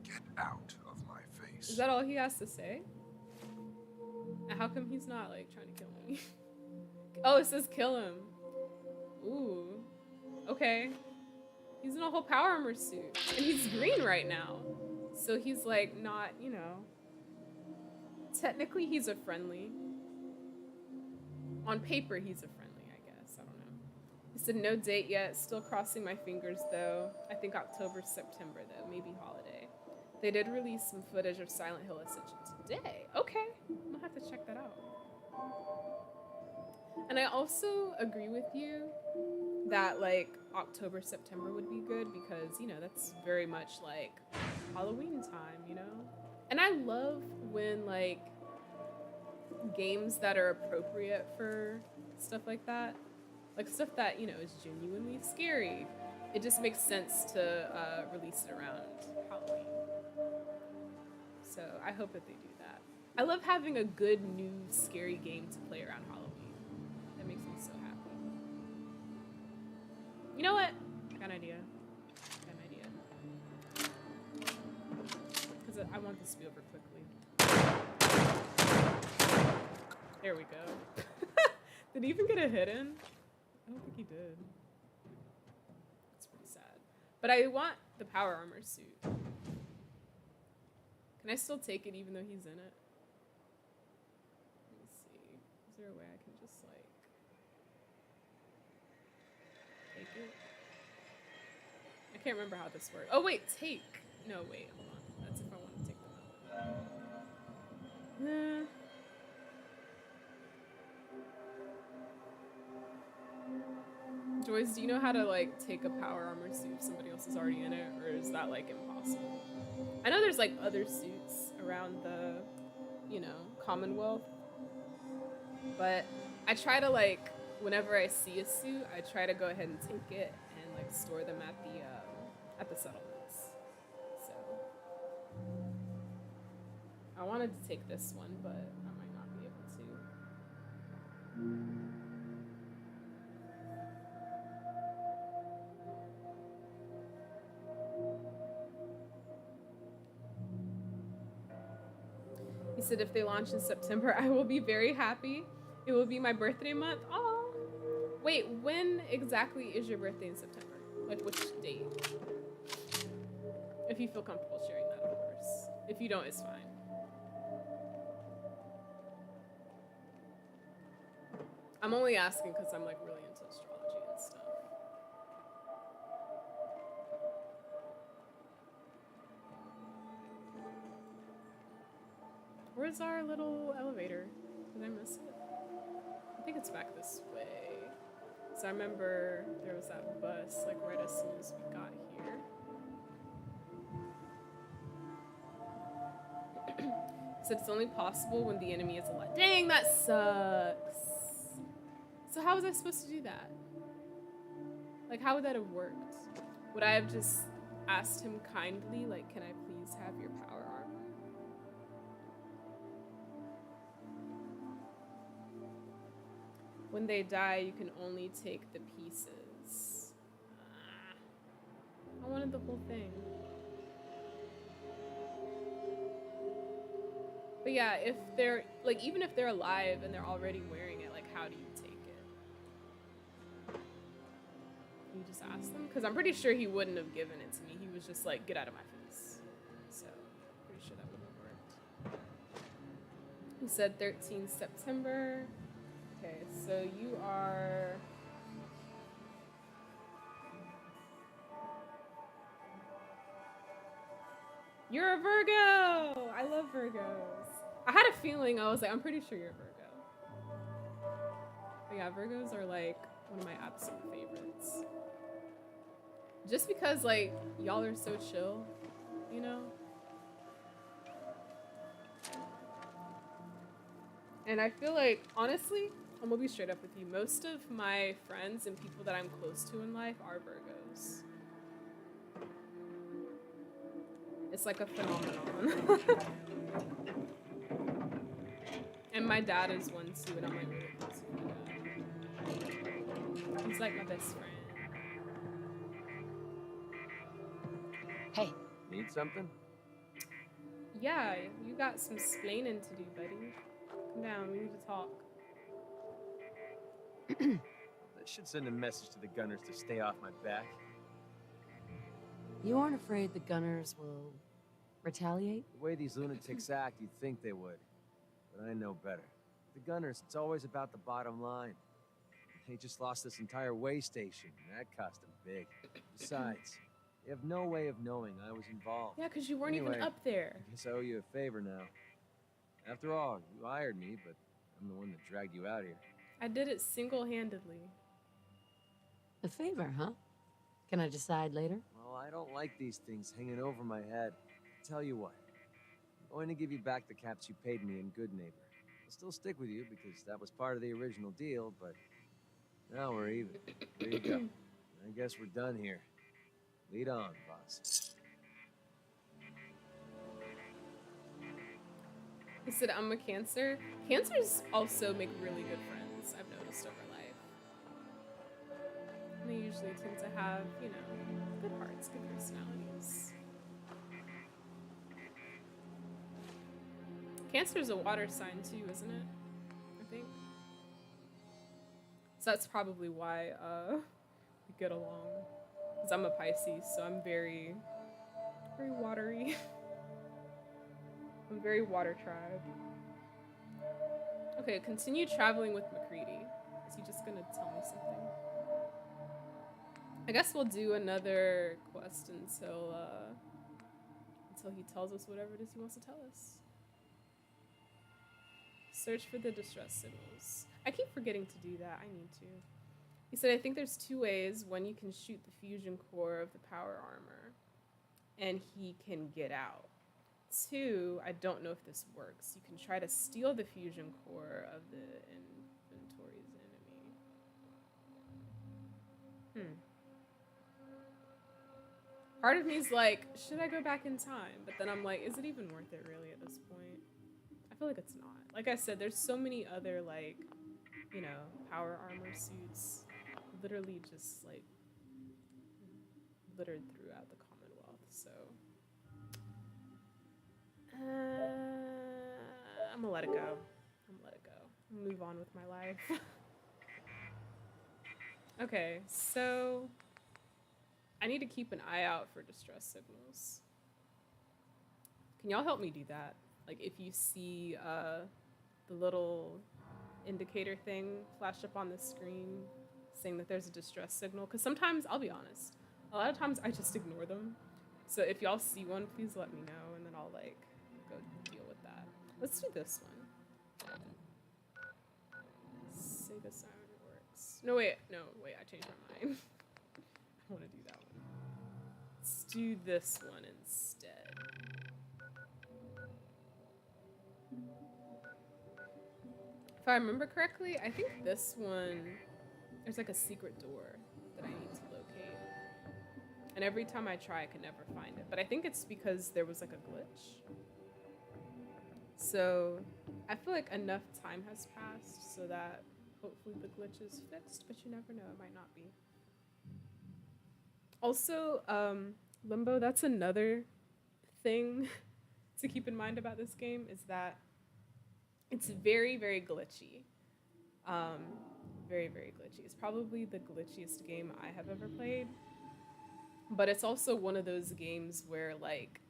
Get out of my face. Is that all he has to say? And how come he's not like trying to kill me? Oh, it says kill him. Ooh. Okay. He's in a whole power armor suit. And he's green right now. So he's like not, you know. Technically he's a friendly. On paper he's a friendly, I guess. I don't know. He said no date yet. Still crossing my fingers though. I think October, September though. Maybe holiday. They did release some footage of Silent Hill Ascension today. Okay. I'm gonna have to check that out. And I also agree with you that like October, September would be good because, you know, that's very much like Halloween time, you know? And I love when like games that are appropriate for stuff like that like stuff that, you know, is genuinely scary. It just makes sense to release it around Halloween. So I hope that they do that. I love having a good new scary game to play around Halloween. That makes me so happy. You know what? I got an idea. Because I want this to be over quickly. There we go. Did he even get a hit in? I don't think he did. It's pretty sad. But I want the power armor suit. Can I still take it even though he's in it? Let me see. Is there a way I can just like take it? I can't remember how this works. Oh wait, take. No, wait, hold on. That's if I want to take them out. Nah. Joyce, do you know how to like take a power armor suit if somebody else is already in it, or is that like impossible? I know there's like other suits around the, you know, Commonwealth, but I try to like, whenever I see a suit, I try to go ahead and take it and like store them at the settlements. So I wanted to take this one, but I might not be able to. He said if they launch in September, I will be very happy. It will be my birthday month. Oh, wait, when exactly is your birthday in September? Like which date? If you feel comfortable sharing that, of course. If you don't, it's fine. I'm only asking because I'm like really into astrology and stuff. Where's our little elevator? Did I miss it? I think it's back this way. So I remember there was that bus like right as soon as we got here. Said it's only possible when the enemy is alive. Dang, that sucks. So how was I supposed to do that? Like, how would that have worked? Would I have just asked him kindly, like, can I please have your power armor? When they die, you can only take the pieces. I wanted the whole thing. But yeah, if they're, like, even if they're alive and they're already wearing it, like, how do you take it? You just ask them? Because I'm pretty sure he wouldn't have given it to me. He was just like, get out of my face. So, pretty sure that would have worked. He said 13 September. Okay, so you are... You're a Virgo! I love Virgos. I had a feeling, I was like, I'm pretty sure you're a Virgo. But yeah, Virgos are like one of my absolute favorites. Just because like, y'all are so chill, you know? And I feel like, honestly, I'm gonna be straight up with you. Most of my friends and people that I'm close to in life are Virgos. It's like a phenomenon. And my dad is one too, and I'm like really close to my dad. He's like my best friend. Hey. Need something? Yeah, you got some splaining to do, buddy. Come down, we need to talk. That should send a message to the gunners to stay off my back. You aren't afraid the gunners will retaliate? The way these lunatics act, you'd think they would. But I know better. The gunners, it's always about the bottom line. They just lost this entire way station, and that cost them big. Besides, they have no way of knowing I was involved. Yeah, because you weren't even up there. I guess I owe you a favor now. After all, you hired me, but I'm the one that dragged you out here. I did it single-handedly. A favor, huh? Can I decide later? Well, I don't like these things hanging over my head. Tell you what, I'm going to give you back the caps you paid me in Good Neighbor. I'll still stick with you because that was part of the original deal, but Now we're even. There you go. I guess we're done here. Lead on, boss. He said, I'm a Cancer. Cancers also make really good friends, I've noticed over life. And they usually tend to have, you know, good hearts, good personalities. Cancer's a water sign too, isn't it? I think. So that's probably why we get along. Because I'm a Pisces, so I'm very, very watery. I'm very water tribe. Okay, continue traveling with McCready. Is he just gonna tell me something? I guess we'll do another quest until he tells us whatever it is he wants to tell us. Search for the distress signals. I keep forgetting to do that. I need to. He said, I think there's 2 ways. One, you can shoot the fusion core of the power armor, and he can get out. 2, I don't know if this works. You can try to steal the fusion core of the inventory's enemy. Part of me's like, should I go back in time? But then I'm like, is it even worth it really at this point? I feel like it's not. Like I said, there's so many other, like, you know, power armor suits literally just, like, littered throughout the Commonwealth, so. I'm gonna let it go. Move on with my life. Okay, so I need to keep an eye out for distress signals. Can y'all help me do that? Like, if you see the little indicator thing flash up on the screen saying that there's a distress signal, because sometimes, I'll be honest, a lot of times I just ignore them. So if y'all see one, please let me know, and then I'll, like, go deal with that. Let's do this one. Sega Siren works. No, wait, I changed my mind. I want to do that one. Let's do this one instead. If I remember correctly, I think this one, there's like a secret door that I need to locate. And every time I try, I can never find it. But I think it's because there was like a glitch. So I feel like enough time has passed so that hopefully the glitch is fixed, but you never know, it might not be. Also, Limbo, that's another thing to keep in mind about this game, is that it's very, very glitchy. Very, very glitchy. It's probably the glitchiest game I have ever played. But it's also one of those games where, like,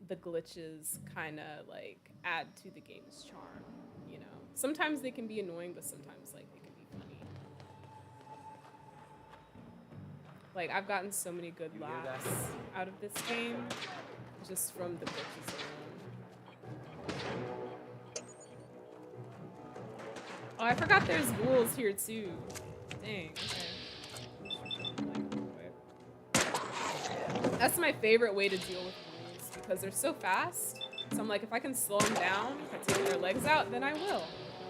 the glitches kind of, like, add to the game's charm, you know? Sometimes they can be annoying, but sometimes, like, they can be funny. Like, I've gotten so many good laughs out of this game just from the glitches alone. Oh, I forgot there's ghouls here too. Dang, okay. That's my favorite way to deal with ghouls, because they're so fast. So I'm like, if I can slow them down, if I take their legs out, then I will.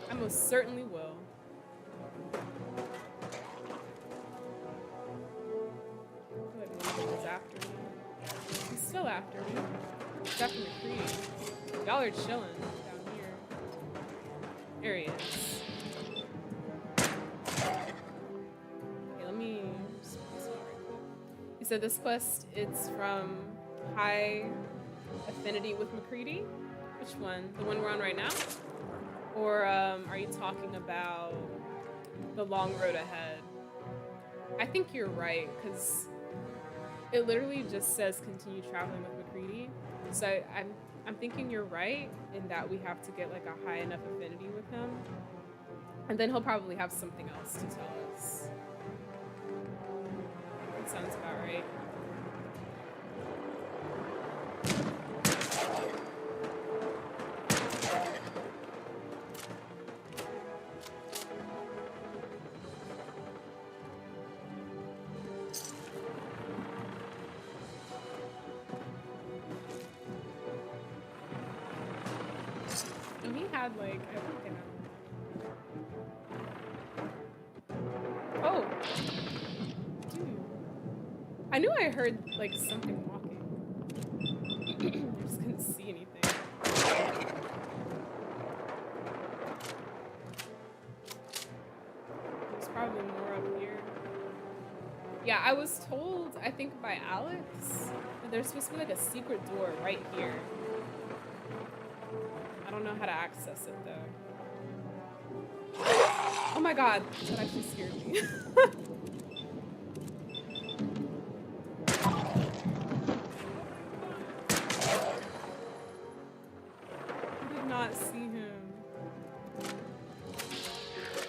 I most certainly will. I feel like one of them is after me. He's still after me. He's after McCree. Y'all are chilling down here. There he is. He said this quest, it's from High Affinity with McCready. Which one? The one we're on right now? Or are you talking about the long road ahead? I think you're right, because it literally just says continue traveling with McCready. So I'm thinking you're right in that we have to get like a high enough affinity with him. And then he'll probably have something else to tell us. Sounds about right. And he had like everything. I knew I heard like something walking. I just couldn't see anything. There's probably more up here. Yeah, I was told, I think by Alex, that there's supposed to be like a secret door right here. I don't know how to access it though. Oh my god, that actually scared me. I did not see him.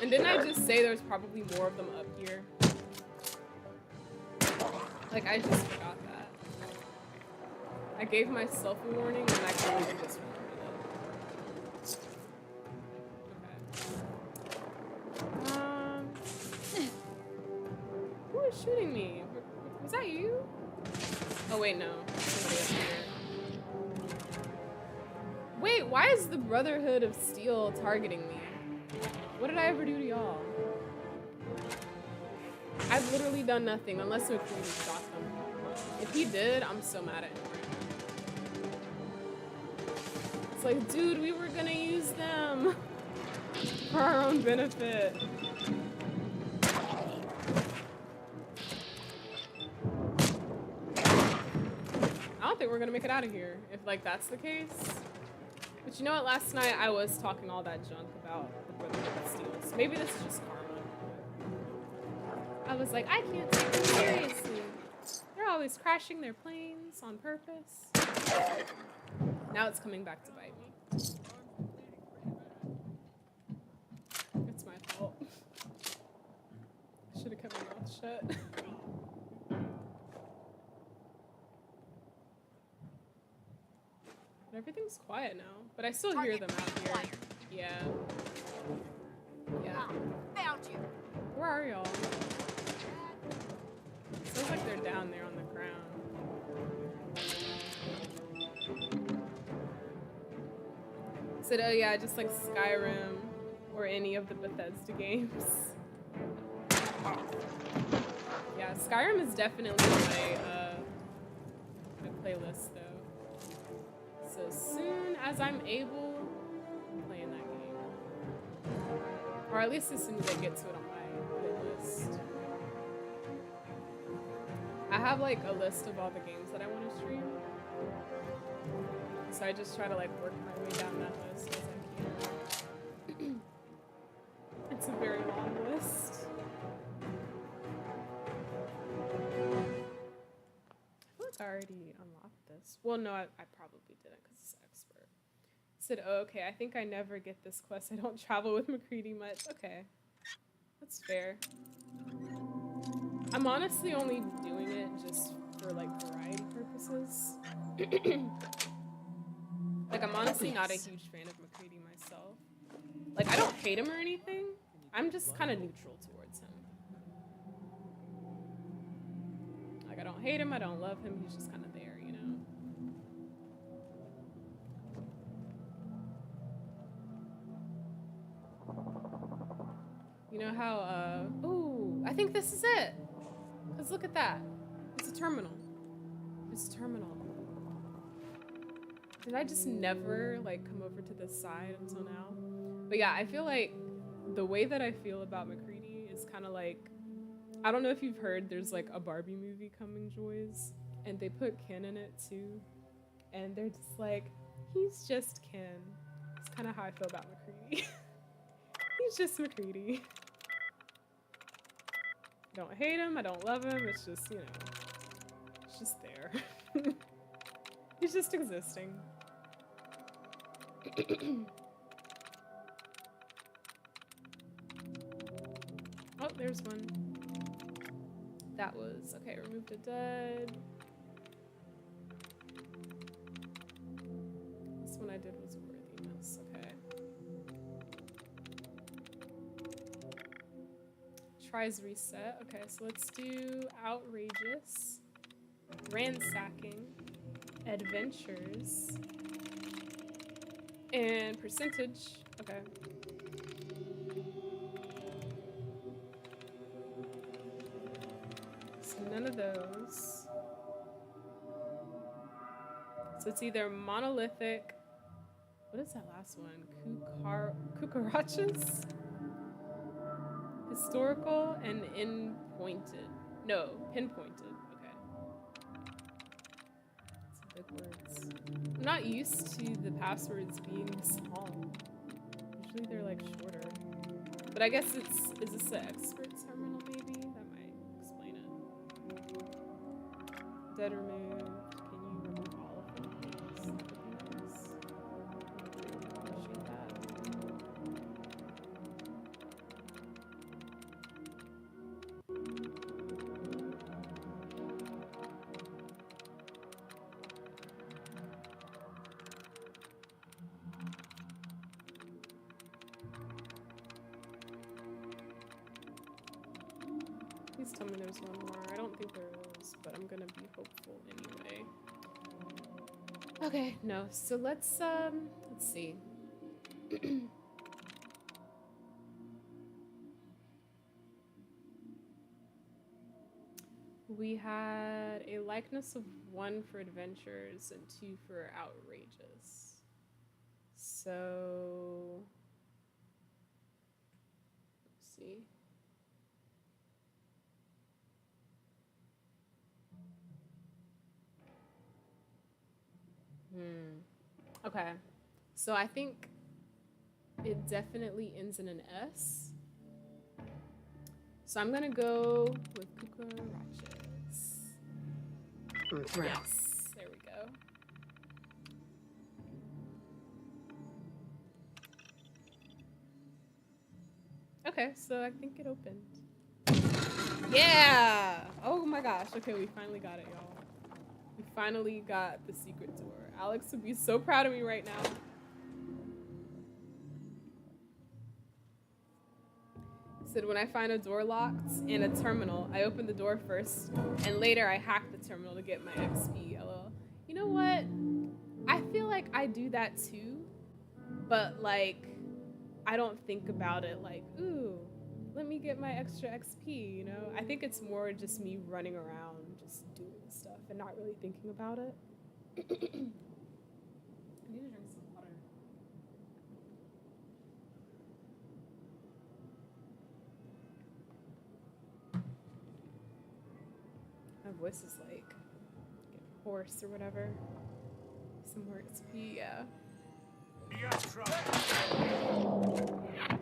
And didn't I just say there's probably more of them up here? Like, I just forgot that. I gave myself a warning and I completely just remembered it. Okay. Who is shooting me? Was that you? Oh wait, no. Somebody up here. Wait, why is the Brotherhood of Steel targeting me? What did I ever do to y'all? I've literally done nothing unless McQueen shot them. If he did, I'm so mad at him. It's like, dude, we were gonna use them for our own benefit. I don't think we're gonna make it out of here if like that's the case. But you know what? Last night I was talking all that junk about the Brotherhood of Steel. So maybe this is just karma. I was like, I can't take them seriously. They're always crashing their planes on purpose. Now it's coming back to bite me. It's my fault. I should have kept my mouth shut. But everything's quiet now. But I still hear them out here. Yeah. Yeah. Found you. Where are y'all? Sounds like they're down there on the ground. Said, oh yeah, just like Skyrim or any of the Bethesda games. Yeah, Skyrim is definitely my playlist though. So as soon as I'm able, I'm playing that game. Or at least as soon as I get to it on my playlist. I have like a list of all the games that I want to stream. So I just try to like work my way down that list as I can. It's a very long list. I feel like I already unlocked this. Well, no, I probably didn't because it's expert. Said, oh, okay, I think I never get this quest. I don't travel with McCready much. Okay, that's fair. I'm honestly only doing it just for like variety purposes. Like, I'm honestly not a huge fan of McCready myself. Like, I don't hate him or anything. I'm just kind of neutral towards him. Like, I don't hate him, I don't love him, he's just kind of there, you know? You know how, ooh, I think this is it. Because look at that. It's a terminal. It's a terminal. Did I just never, like, come over to this side until now? But yeah, I feel like the way that I feel about McCready is kind of like, I don't know if you've heard, there's, like, a Barbie movie coming, Joys, and they put Ken in it, too. And they're just like, he's just Ken. It's kind of how I feel about McCready. He's just McCready. I don't hate him, I don't love him, it's just, you know, it's just there. He's just existing. Oh, there's one. That was, okay, remove the dead. This one I did was worthiness, okay. Tries reset, okay, so let's do outrageous, ransacking, adventures, and percentage, okay. So none of those. So it's either monolithic. What is that last one? Cucarachas? Historical and pinpointed. No, pinpointed. Okay. Some big words. I'm not used to the passwords being this long. Usually they're like shorter. But I guess is this an expert terminal maybe? That might explain it. Dead removed. Can you remove all of them, please? That would be nice. Appreciate that. Please tell me there's one more. I don't think there is, but I'm gonna be hopeful anyway. Okay, no. So let's see. We had a likeness of 1 for adventures and 2 for outrageous. So let's see. Okay. So I think it definitely ends in an S. So I'm gonna go with cucarachas. Yes. There we go. Okay, so I think it opened. Yeah! Oh my gosh. Okay, we finally got it, y'all. We finally got the secret door. Alex would be so proud of me right now. Said when I find a door locked in a terminal, I open the door first, and later I hack the terminal to get my XP. LOL. You know what? I feel like I do that too, but like, I don't think about it like, ooh, let me get my extra XP, you know? I think it's more just me running around, just doing stuff and not really thinking about it. I need to drink some water. My voice is like getting hoarse or whatever. Some more XP, yeah.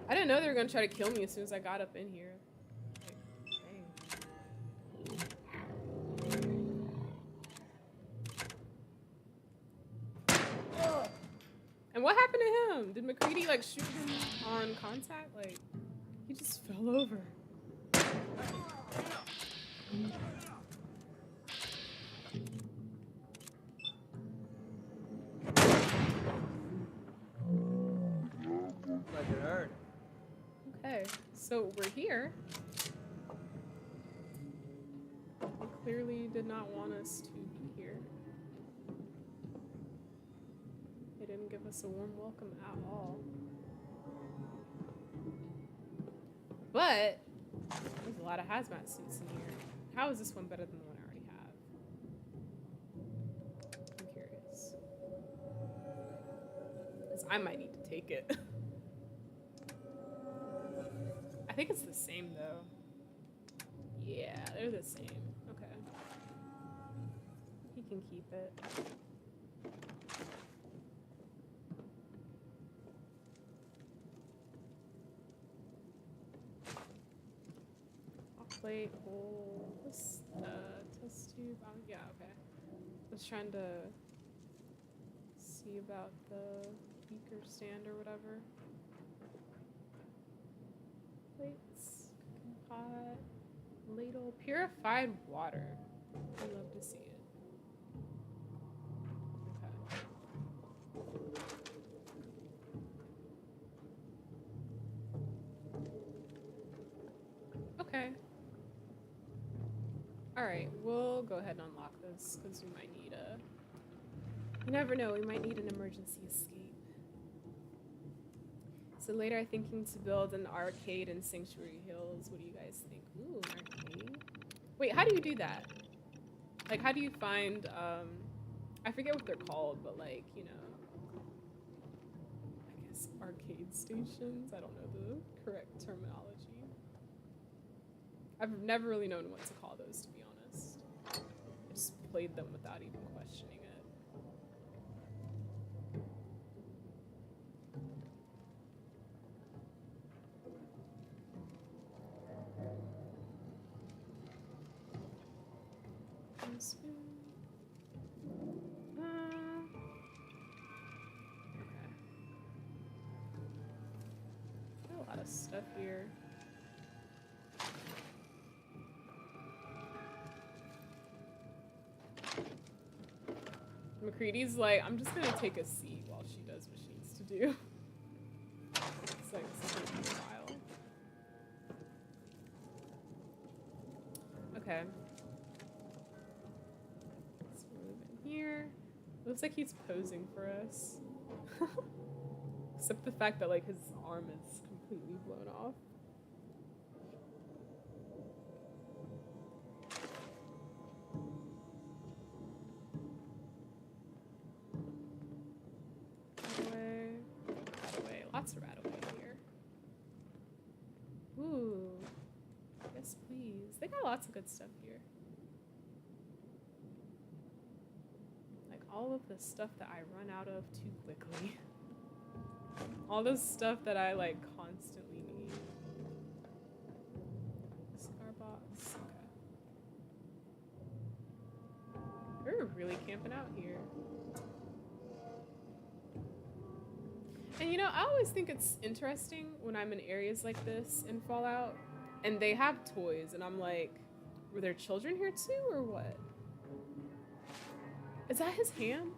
I didn't know they were gonna try to kill me as soon as I got up in here. Like, dang. And what happened to him? Did McCready like shoot him on contact? Like, he just fell over. Like it hurt. Okay, so we're here. They clearly did not want us to be here. They didn't give us a warm welcome at all. But there's a lot of hazmat suits in here. How is this one better than the one I already have? I'm curious. Because I might need to take it. I think it's the same though. Yeah, they're the same. Okay. He can keep it. Hot plate, hole. What's test tube? Yeah, okay. I was trying to see about the beaker stand or whatever. Plates, cooking pot, ladle, purified water. I'd love to see it. Okay. Okay. Alright, we'll go ahead and unlock this because we might need a... You never know, we might need an emergency escape. So later I'm thinking to build an arcade in Sanctuary Hills. What do you guys think? Ooh, an arcade? Wait, how do you do that? Like, how do you find I forget what they're called, but like, you know, I guess arcade stations. I don't know the correct terminology. I've never really known what to call those, to be honest. I just played them without even questioning it. Okay. Got a lot of stuff here. McCready's like, I'm just gonna take a seat while she does what she needs to do. It's like, it's taking a while. Okay. Let's move in here. Looks like he's posing for us. Except the fact that like his arm is completely blown off. Rat-away. Lots of rat-away here. Ooh. Yes, please. They got lots of good stuff here. Like all of the stuff that I run out of too quickly. All the stuff that I like constantly need. Cigar box. Okay. We're really camping out here. And you know, I always think it's interesting when I'm in areas like this in Fallout and they have toys and I'm like, were there children here too or what? Is that his hand?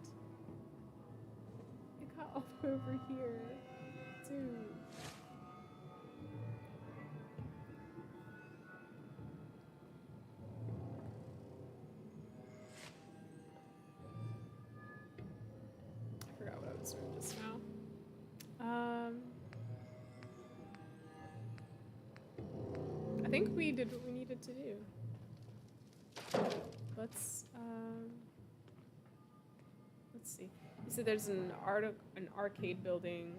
It got all the way over here. Dude. I forgot what I was doing just now. I think we did what we needed to do. Let's see. You said there's an arcade building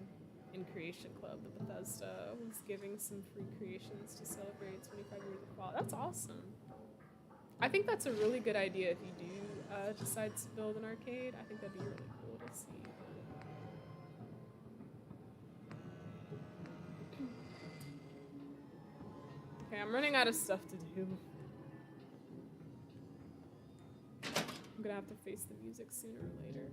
in Creation Club that Bethesda was giving some free creations to celebrate 25 years of Fallout. That's awesome. I think that's a really good idea if you do decide to build an arcade. I think that'd be really cool to see. Okay, I'm running out of stuff to do. I'm gonna have to face the music sooner or later.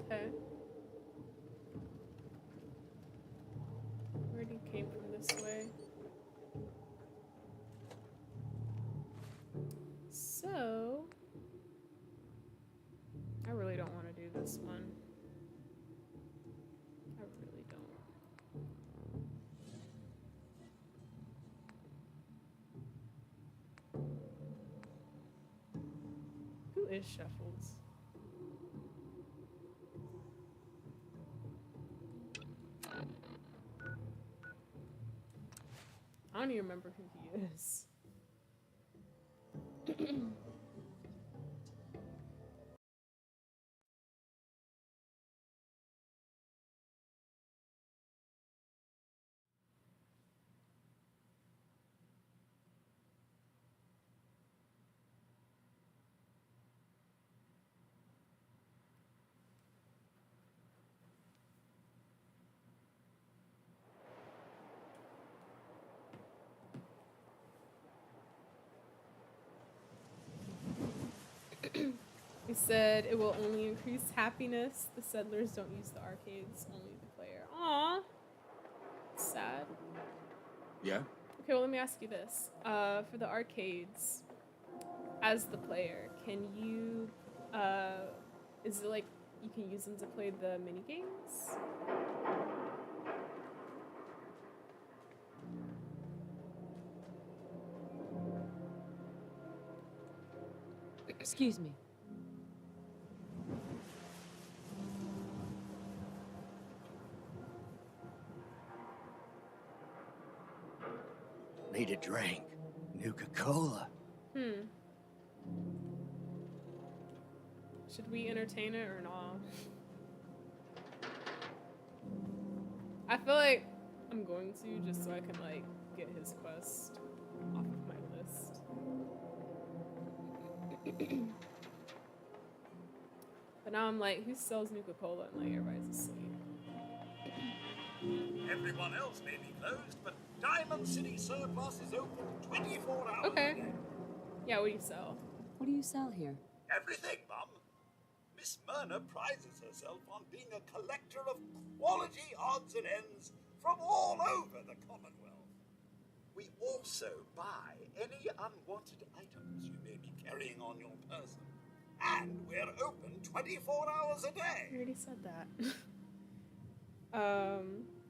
Okay. Already came from this way. So, I really don't want to do this one. I really don't. Who is Shuffles? I don't even remember who he is. He said it will only increase happiness. The settlers don't use the arcades, only the player. Aww. Sad. Yeah? Okay, well, let me ask you this. For the arcades, as the player, can you, is it like you can use them to play the mini games? Excuse me. Need a drink. Nuka-Cola. Hmm. Should we entertain it or not? I feel like I'm going to, just so I can like get his quest off of my list. But now I'm like, who sells Nuka-Cola and like everybody's asleep? Everyone else may be closed, but Diamond City Surplus is open 24 hours Okay. a day. Yeah, what do you sell? What do you sell here? Everything, Mum. Miss Myrna prides herself on being a collector of quality odds and ends from all over the Commonwealth. We also buy any unwanted items you may be carrying on your person. And we're open 24 hours a I day. already said that.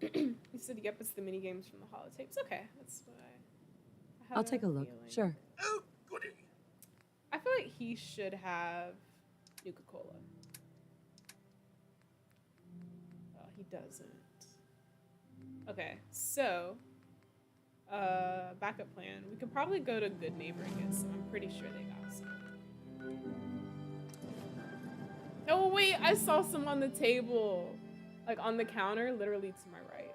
You said, yep, it's the mini games from the holotapes. Okay, that's what I had I'll take a look. feeling. Sure. Oh, goody. I feel like he should have Nuka-Cola. Oh, he doesn't. Okay, so backup plan. We could probably go to Good Neighbor and get some. I'm pretty sure they got some. Oh wait, I saw some on the table. Like on the counter, literally to my right.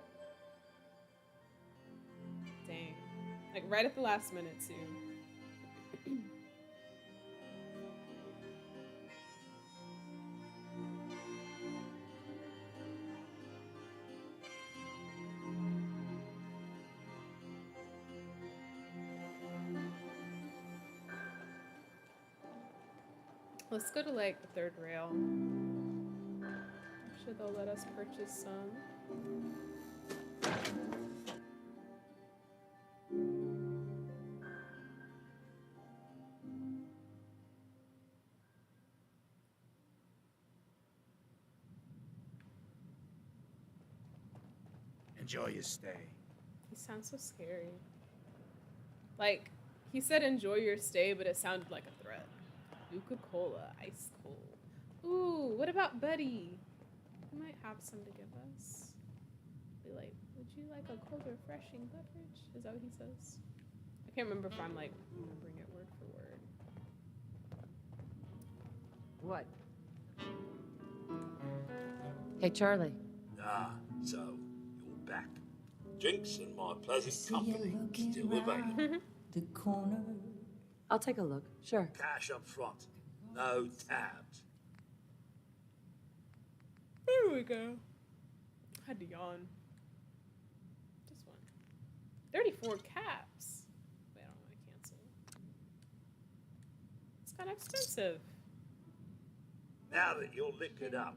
Dang. Like right at the last minute too. Let's go to like the third rail. I'm sure they'll let us purchase some. Enjoy your stay. He sounds so scary. Like, he said enjoy your stay, but it sounded like a threat. Nuka-Cola, ice cold. Ooh, what about Buddy? He might have some to give us. Be like, would you like a cold, refreshing beverage? Is that what he says? I can't remember if I'm like remembering it word for word. What? Hey, Charlie. Ah, so you're back. Drinks and my pleasant company still available. The corner. I'll take a look. Sure. Cash up front. No tabs. There we go. Had to yawn. Just one. 34 caps. Wait, I don't want to cancel. It's kind of expensive. Now that you're liquored up,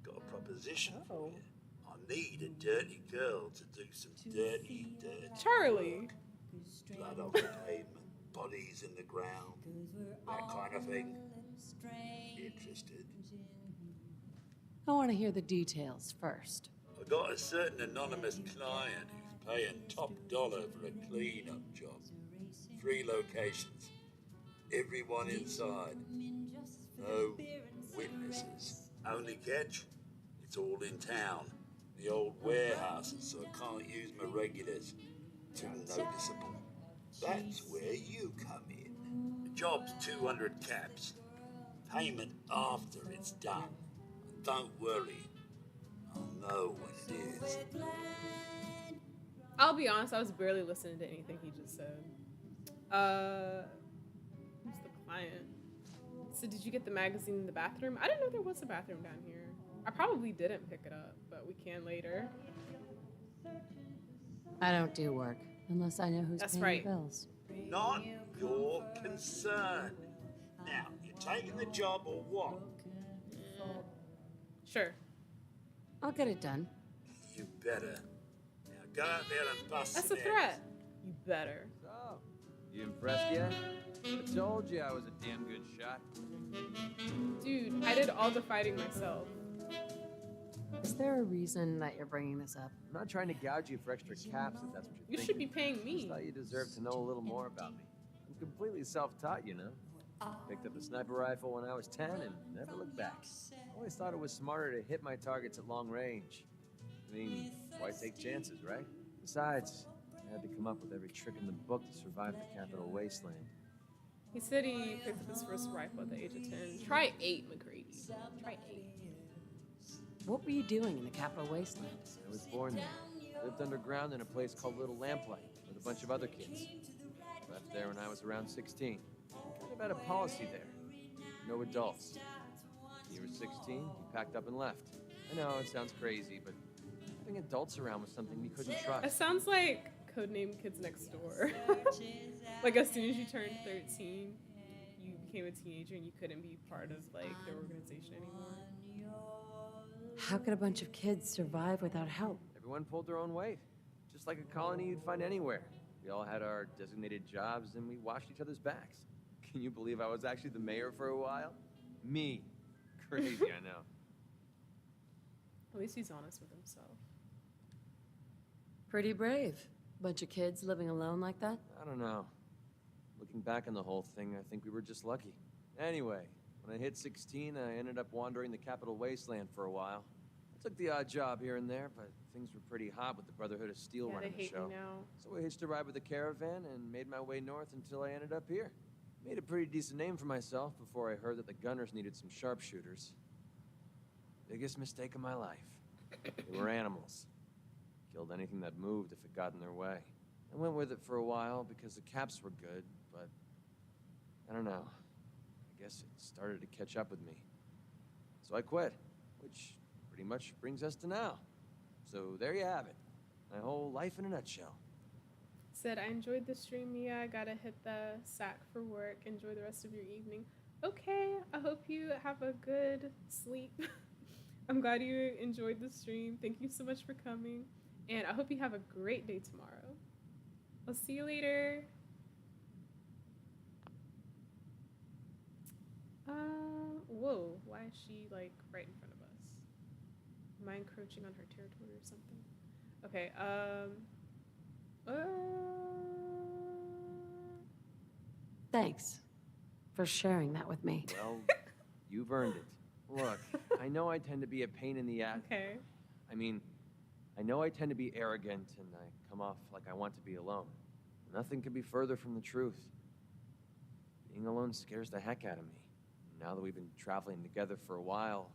got a proposition for you. I need a dirty girl to do some dirty Charlie. work. Blood on the pavement, bodies in the ground, that kind of thing. Interested? I want to hear the details first. I got a certain anonymous client who's paying top dollar for a clean-up job. 3 locations. Everyone inside. No witnesses. Only catch? It's all in town. The old warehouses, so I can't use my regulars. Too noticeable. That's where you come in. The job's 200 caps. Payment after it's done. And don't worry. I'll know when it is. I'll be honest, I was barely listening to anything he just said. Who's the client? So did you get the magazine in the bathroom? I didn't know there was a bathroom down here. I probably didn't pick it up, but we can later. I don't do work unless I know who's That's paying right. the bills. Not your concern. Now, you taking the job or what? Sure. I'll get it done. You better. Now go out there and bust That's a some threat. eggs. You better. So, you impressed yet? I told you I was a damn good shot. Dude, I did all the fighting myself. Is there a reason that you're bringing this up? I'm not trying to gouge you for extra caps if that's what you're You thinking. should be paying I just me. thought you deserved to know a little more about me. I'm completely self-taught, you know. Picked up the sniper rifle when I was 10 and never looked back. Always thought it was smarter to hit my targets at long range. I mean, why take chances, right? Besides, I had to come up with every trick in the book to survive the Capital Wasteland. He said he picked up his first rifle at the age of 10. Try 8, McCready. Try 8. What were you doing in the Capital Wasteland? I was born there. Lived underground in a place called Little Lamplight with a bunch of other kids. Left there when I was around 16. Kind of had a policy there. No adults. When you were 16, you packed up and left. I know, it sounds crazy, but having adults around was something we couldn't It trust. sounds like Codename Kids Next Door. Like, as soon as you turned 13, you became a teenager and you couldn't be part of, like, their organization anymore. How could a bunch of kids survive without help? Everyone pulled their own weight. Just like a colony you'd find anywhere. We all had our designated jobs and we watched each other's backs. Can you believe I was actually the mayor for a while? Me. Crazy, I know. At least he's honest with himself. Pretty brave. Bunch of kids living alone like that? I don't know. Looking back on the whole thing, I think we were just lucky. Anyway, when I hit 16, I ended up wandering the Capital Wasteland for a while. I took the odd job here and there, but things were pretty hot with the Brotherhood of Steel Yeah, they running the hate show. me now. So I hitched a ride with a caravan and made my way north until I ended up here. Made a pretty decent name for myself before I heard that the gunners needed some sharpshooters. Biggest mistake of my life. They were animals. Killed anything that moved if it got in their way. I went with it for a while because the caps were good, but I don't know. I guess it started to catch up with me. So I quit, which pretty much brings us to now. So there you have it. My whole life in a nutshell. Said, I enjoyed the stream, Mia. I gotta hit the sack for work. Enjoy the rest of your evening. Okay, I hope you have a good sleep. I'm glad you enjoyed the stream. Thank you so much for coming. And I hope you have a great day tomorrow. I'll see you later. Whoa, why is she like right in front of us? Am I encroaching on her territory or something? Okay, Thanks for sharing that with me. Well, you've earned it. Look, I know I tend to be a pain in the ass. Okay. I know I tend to be arrogant and I come off like I want to be alone. Nothing could be further from the truth. Being alone scares the heck out of me. Now that we've been traveling together for a while,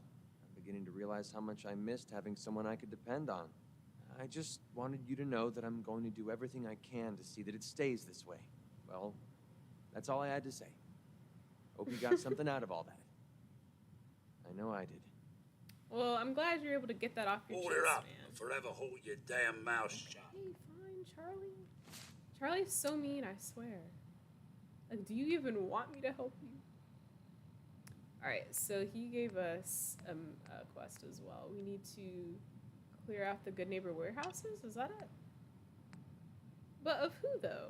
I'm beginning to realize how much I missed having someone I could depend on. I just wanted you to know that I'm going to do everything I can to see that it stays this way. Well, that's all I had to say. Hope you got something out of all that. I know I did. Well, I'm glad you're able to get that off your Hold chest, her up man. and forever hold your damn mouth shut. Hey, fine, Charlie. Charlie's so mean, I swear. Like, do you even want me to help you? Alright, so he gave us a quest as well. We need to clear out the Good Neighbor warehouses? Is that it? But of who, though?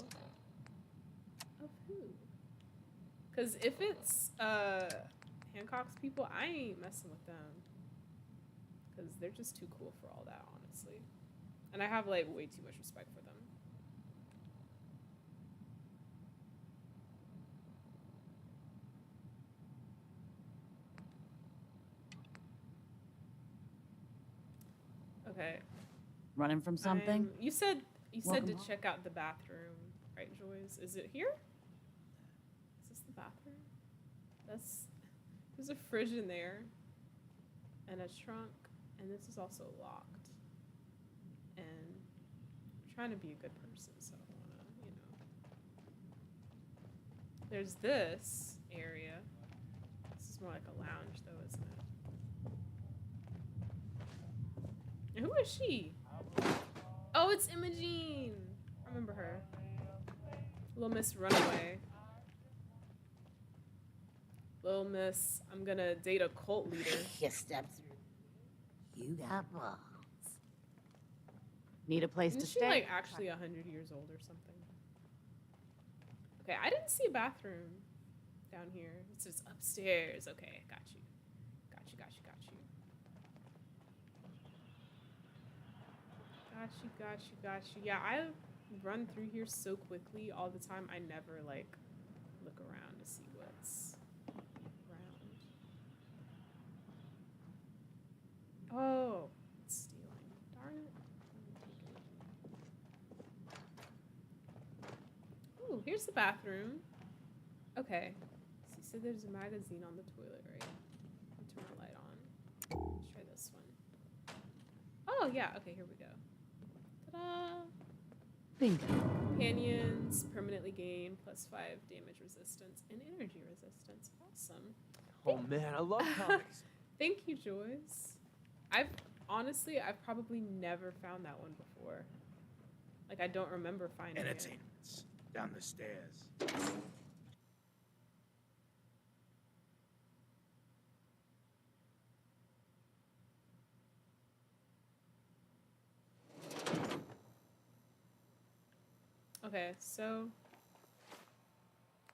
Of who? Because if it's Hancock's people, I ain't messing with them. Because they're just too cool for all that, honestly. And I have, like, way too much respect for them. Okay. Running from something? You said Welcome to home. check out the bathroom, right, Joyce? Is it here? Is this the bathroom? There's a fridge in there, and a trunk, and this is also locked. And I'm trying to be a good person, so I don't wanna, There's this area. This is more like a lounge, though, isn't it? And who is she? Oh, it's Imogene. I remember her. Little Miss Runaway. Little Miss, I'm gonna date a cult leader. You step through. You got balls. Need a place Isn't to she stay? like actually 100 years old or something? Okay, I didn't see a bathroom down here. It's just upstairs. Okay, got you. Got you. Got you. Yeah, I run through here so quickly all the time. I never like look around to see what's here's the bathroom. Okay. So you said there's a magazine on the toilet, right? I'll turn the light on. Let's try this one. Oh, yeah. Okay, here we go. Ta-da! Bingo. Companions permanently gain +5 damage resistance and energy resistance. Awesome. Oh man, I love comics. Thank you, Joyce. I've probably never found that one before. Like, I don't remember finding it. Entertainments. Down the stairs. Okay, so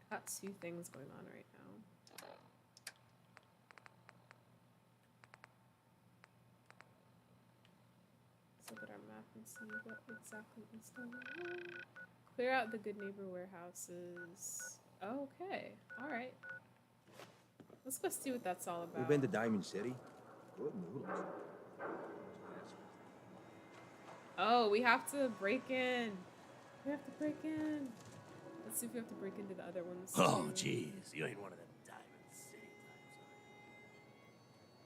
got two things going on right now. Let's look at our map and see what exactly is going on. Clear out the Good Neighbor warehouses. Okay, alright. Let's go see what that's all about. We've been to Diamond City. Good noodles. Oh, we have to break in. We have to break in. Let's see if we have to break into the other ones. Oh, too. jeez. You ain't one of them Diamond City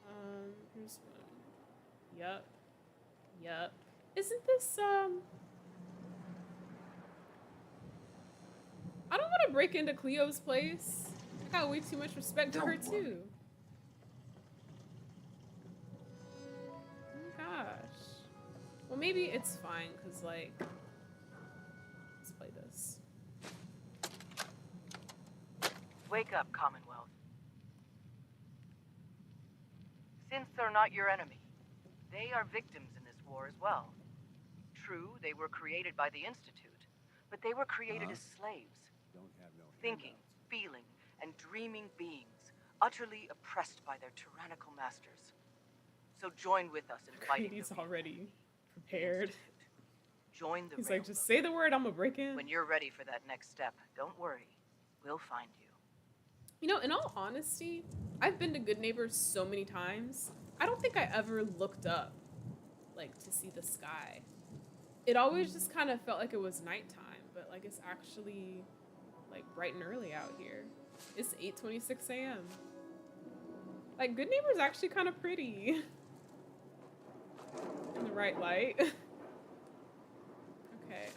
types, Here's one. Yup. Yup. Isn't this, I don't want to break into Cleo's place. I got way too much respect for her, too. Oh, gosh. Well, maybe it's fine, because, like, let's play this. Wake up, Commonwealth. Synths are not your enemy. They are victims in this war as well. True, they were created by the Institute, but they were created as slaves. Don't have no Thinking, handouts. feeling, and dreaming beings, utterly oppressed by their tyrannical masters. So join with us in fighting He's the already prepared. Join the He's railroad. like, just say the word, I'm gonna break in. When you're ready for that next step, don't worry. We'll find you. You know, in all honesty, I've been to Good Neighbors so many times. I don't think I ever looked up, like, to see the sky. It always just kind of felt like it was nighttime, but, like, it's actually, like, bright and early out here. It's 8:26 a.m. Like, Good Neighbors actually kind of pretty. In the right light. Okay,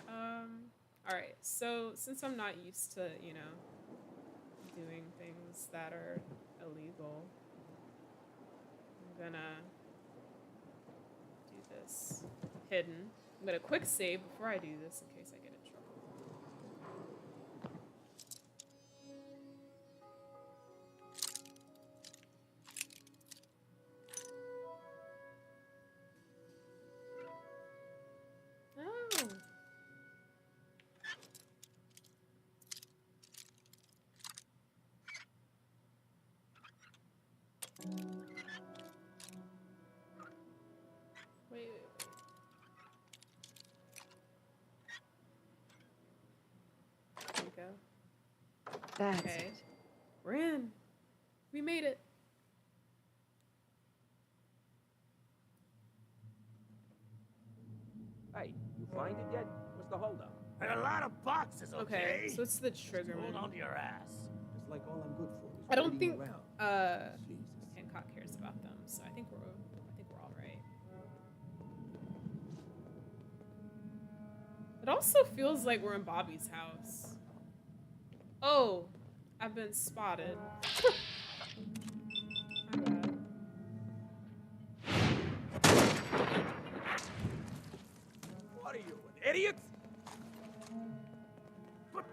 alright, so since I'm not used to, you know, doing things that are illegal, I'm gonna do this hidden. I'm gonna quick save before I do this in case I get in trouble. Oh. Wait. There we go. That's Okay. it. We're in. We made it. Hey, you find it yet? What's the holdup? And a lot of boxes, okay? Okay, so it's the triggerman. Hold on to your ass. Just like all I'm good for is I don't waiting think around. Jesus. Hancock cares about them, so I think we're all right. It also feels like we're in Bobby's house. Oh, I've been spotted. My bad. What are you, an idiot? Brought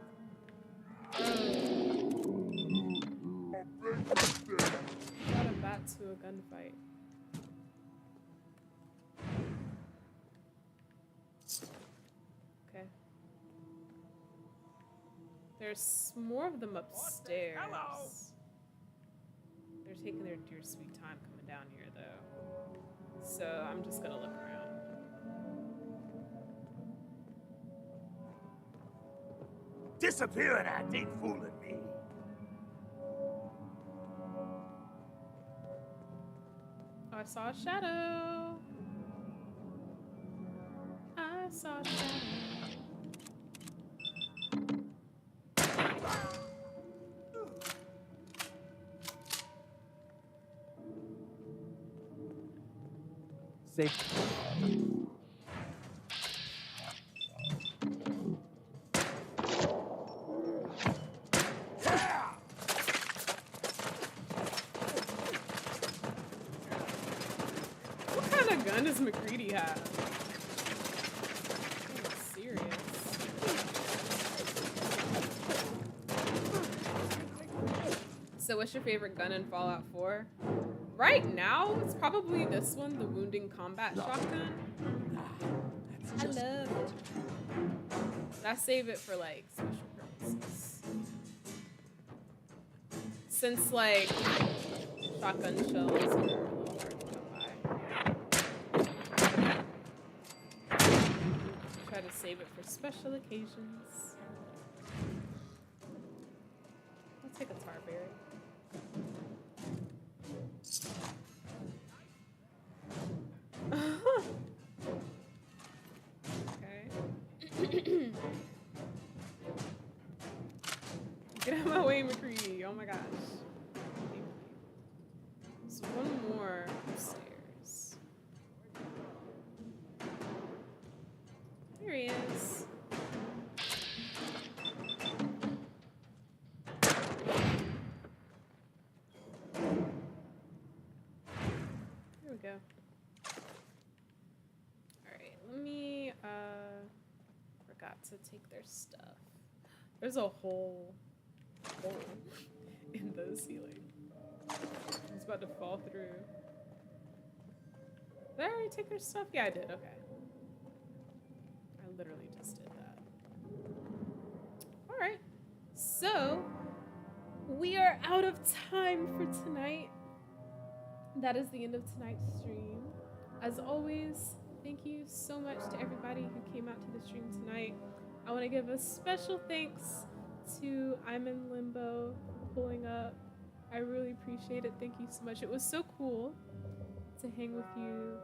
a bat to a gunfight. Okay. There's more of them upstairs. Hello. They're taking their dear sweet time coming down here, though. So I'm just gonna look around. Disappearing act ain't fooling me. Oh, I saw a shadow. I saw a shadow. Safe. What kind of gun does McCready have? I'm serious. So what's your favorite gun in Fallout 4? Right now, it's probably this one, the Wounding Combat Shotgun. I love it. But I save it for like special purposes. Since like shotgun shells are a little hard to come by. Try to save it for special occasions. I'll take a tar berry. Okay. Get out of my way, McCready. Oh my gosh. So one more upstairs. There he is. There we go. Alright, let me forgot to take their stuff. There's a hole in the ceiling. It's about to fall through. Did I already take their stuff? Yeah, I did. Okay. I literally just did that. Alright. So, we are out of time for tonight. That is the end of tonight's stream. As always, thank you so much to everybody who came out to the stream tonight. I want to give a special thanks to I'm in Limbo for pulling up. I really appreciate it. Thank you so much. It was so cool to hang with you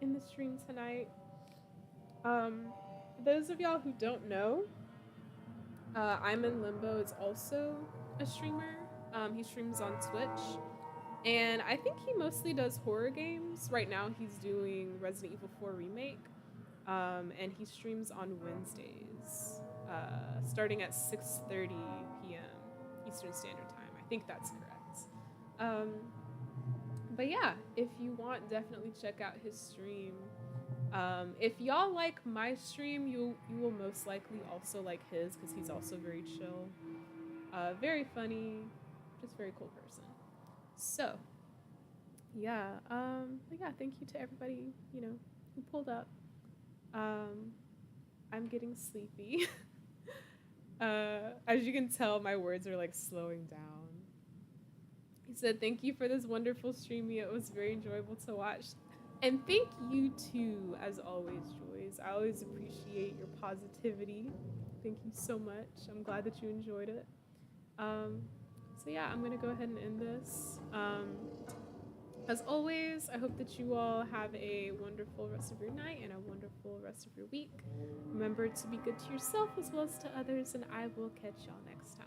in the stream tonight. For those of y'all who don't know, I'm in Limbo is also a streamer. He streams on Twitch. And I think he mostly does horror games. Right now he's doing Resident Evil 4 Remake. And he streams on Wednesdays, starting at 6:30 p.m. Eastern Standard Time. I think that's correct. But yeah, if you want, definitely check out his stream. If y'all like my stream, you will most likely also like his, because he's also very chill, very funny, just very cool person. So yeah, but yeah, thank you to everybody, you know, who pulled up. I'm getting sleepy. As you can tell, my words are like slowing down. He said, thank you for this wonderful stream. It was very enjoyable to watch. And thank you too, as always, Joyce. I always appreciate your positivity. Thank you so much. I'm glad that you enjoyed it. So yeah, I'm gonna go ahead and end this. As always, I hope that you all have a wonderful rest of your night and a wonderful rest of your week. Remember to be good to yourself as well as to others, and I will catch y'all next time.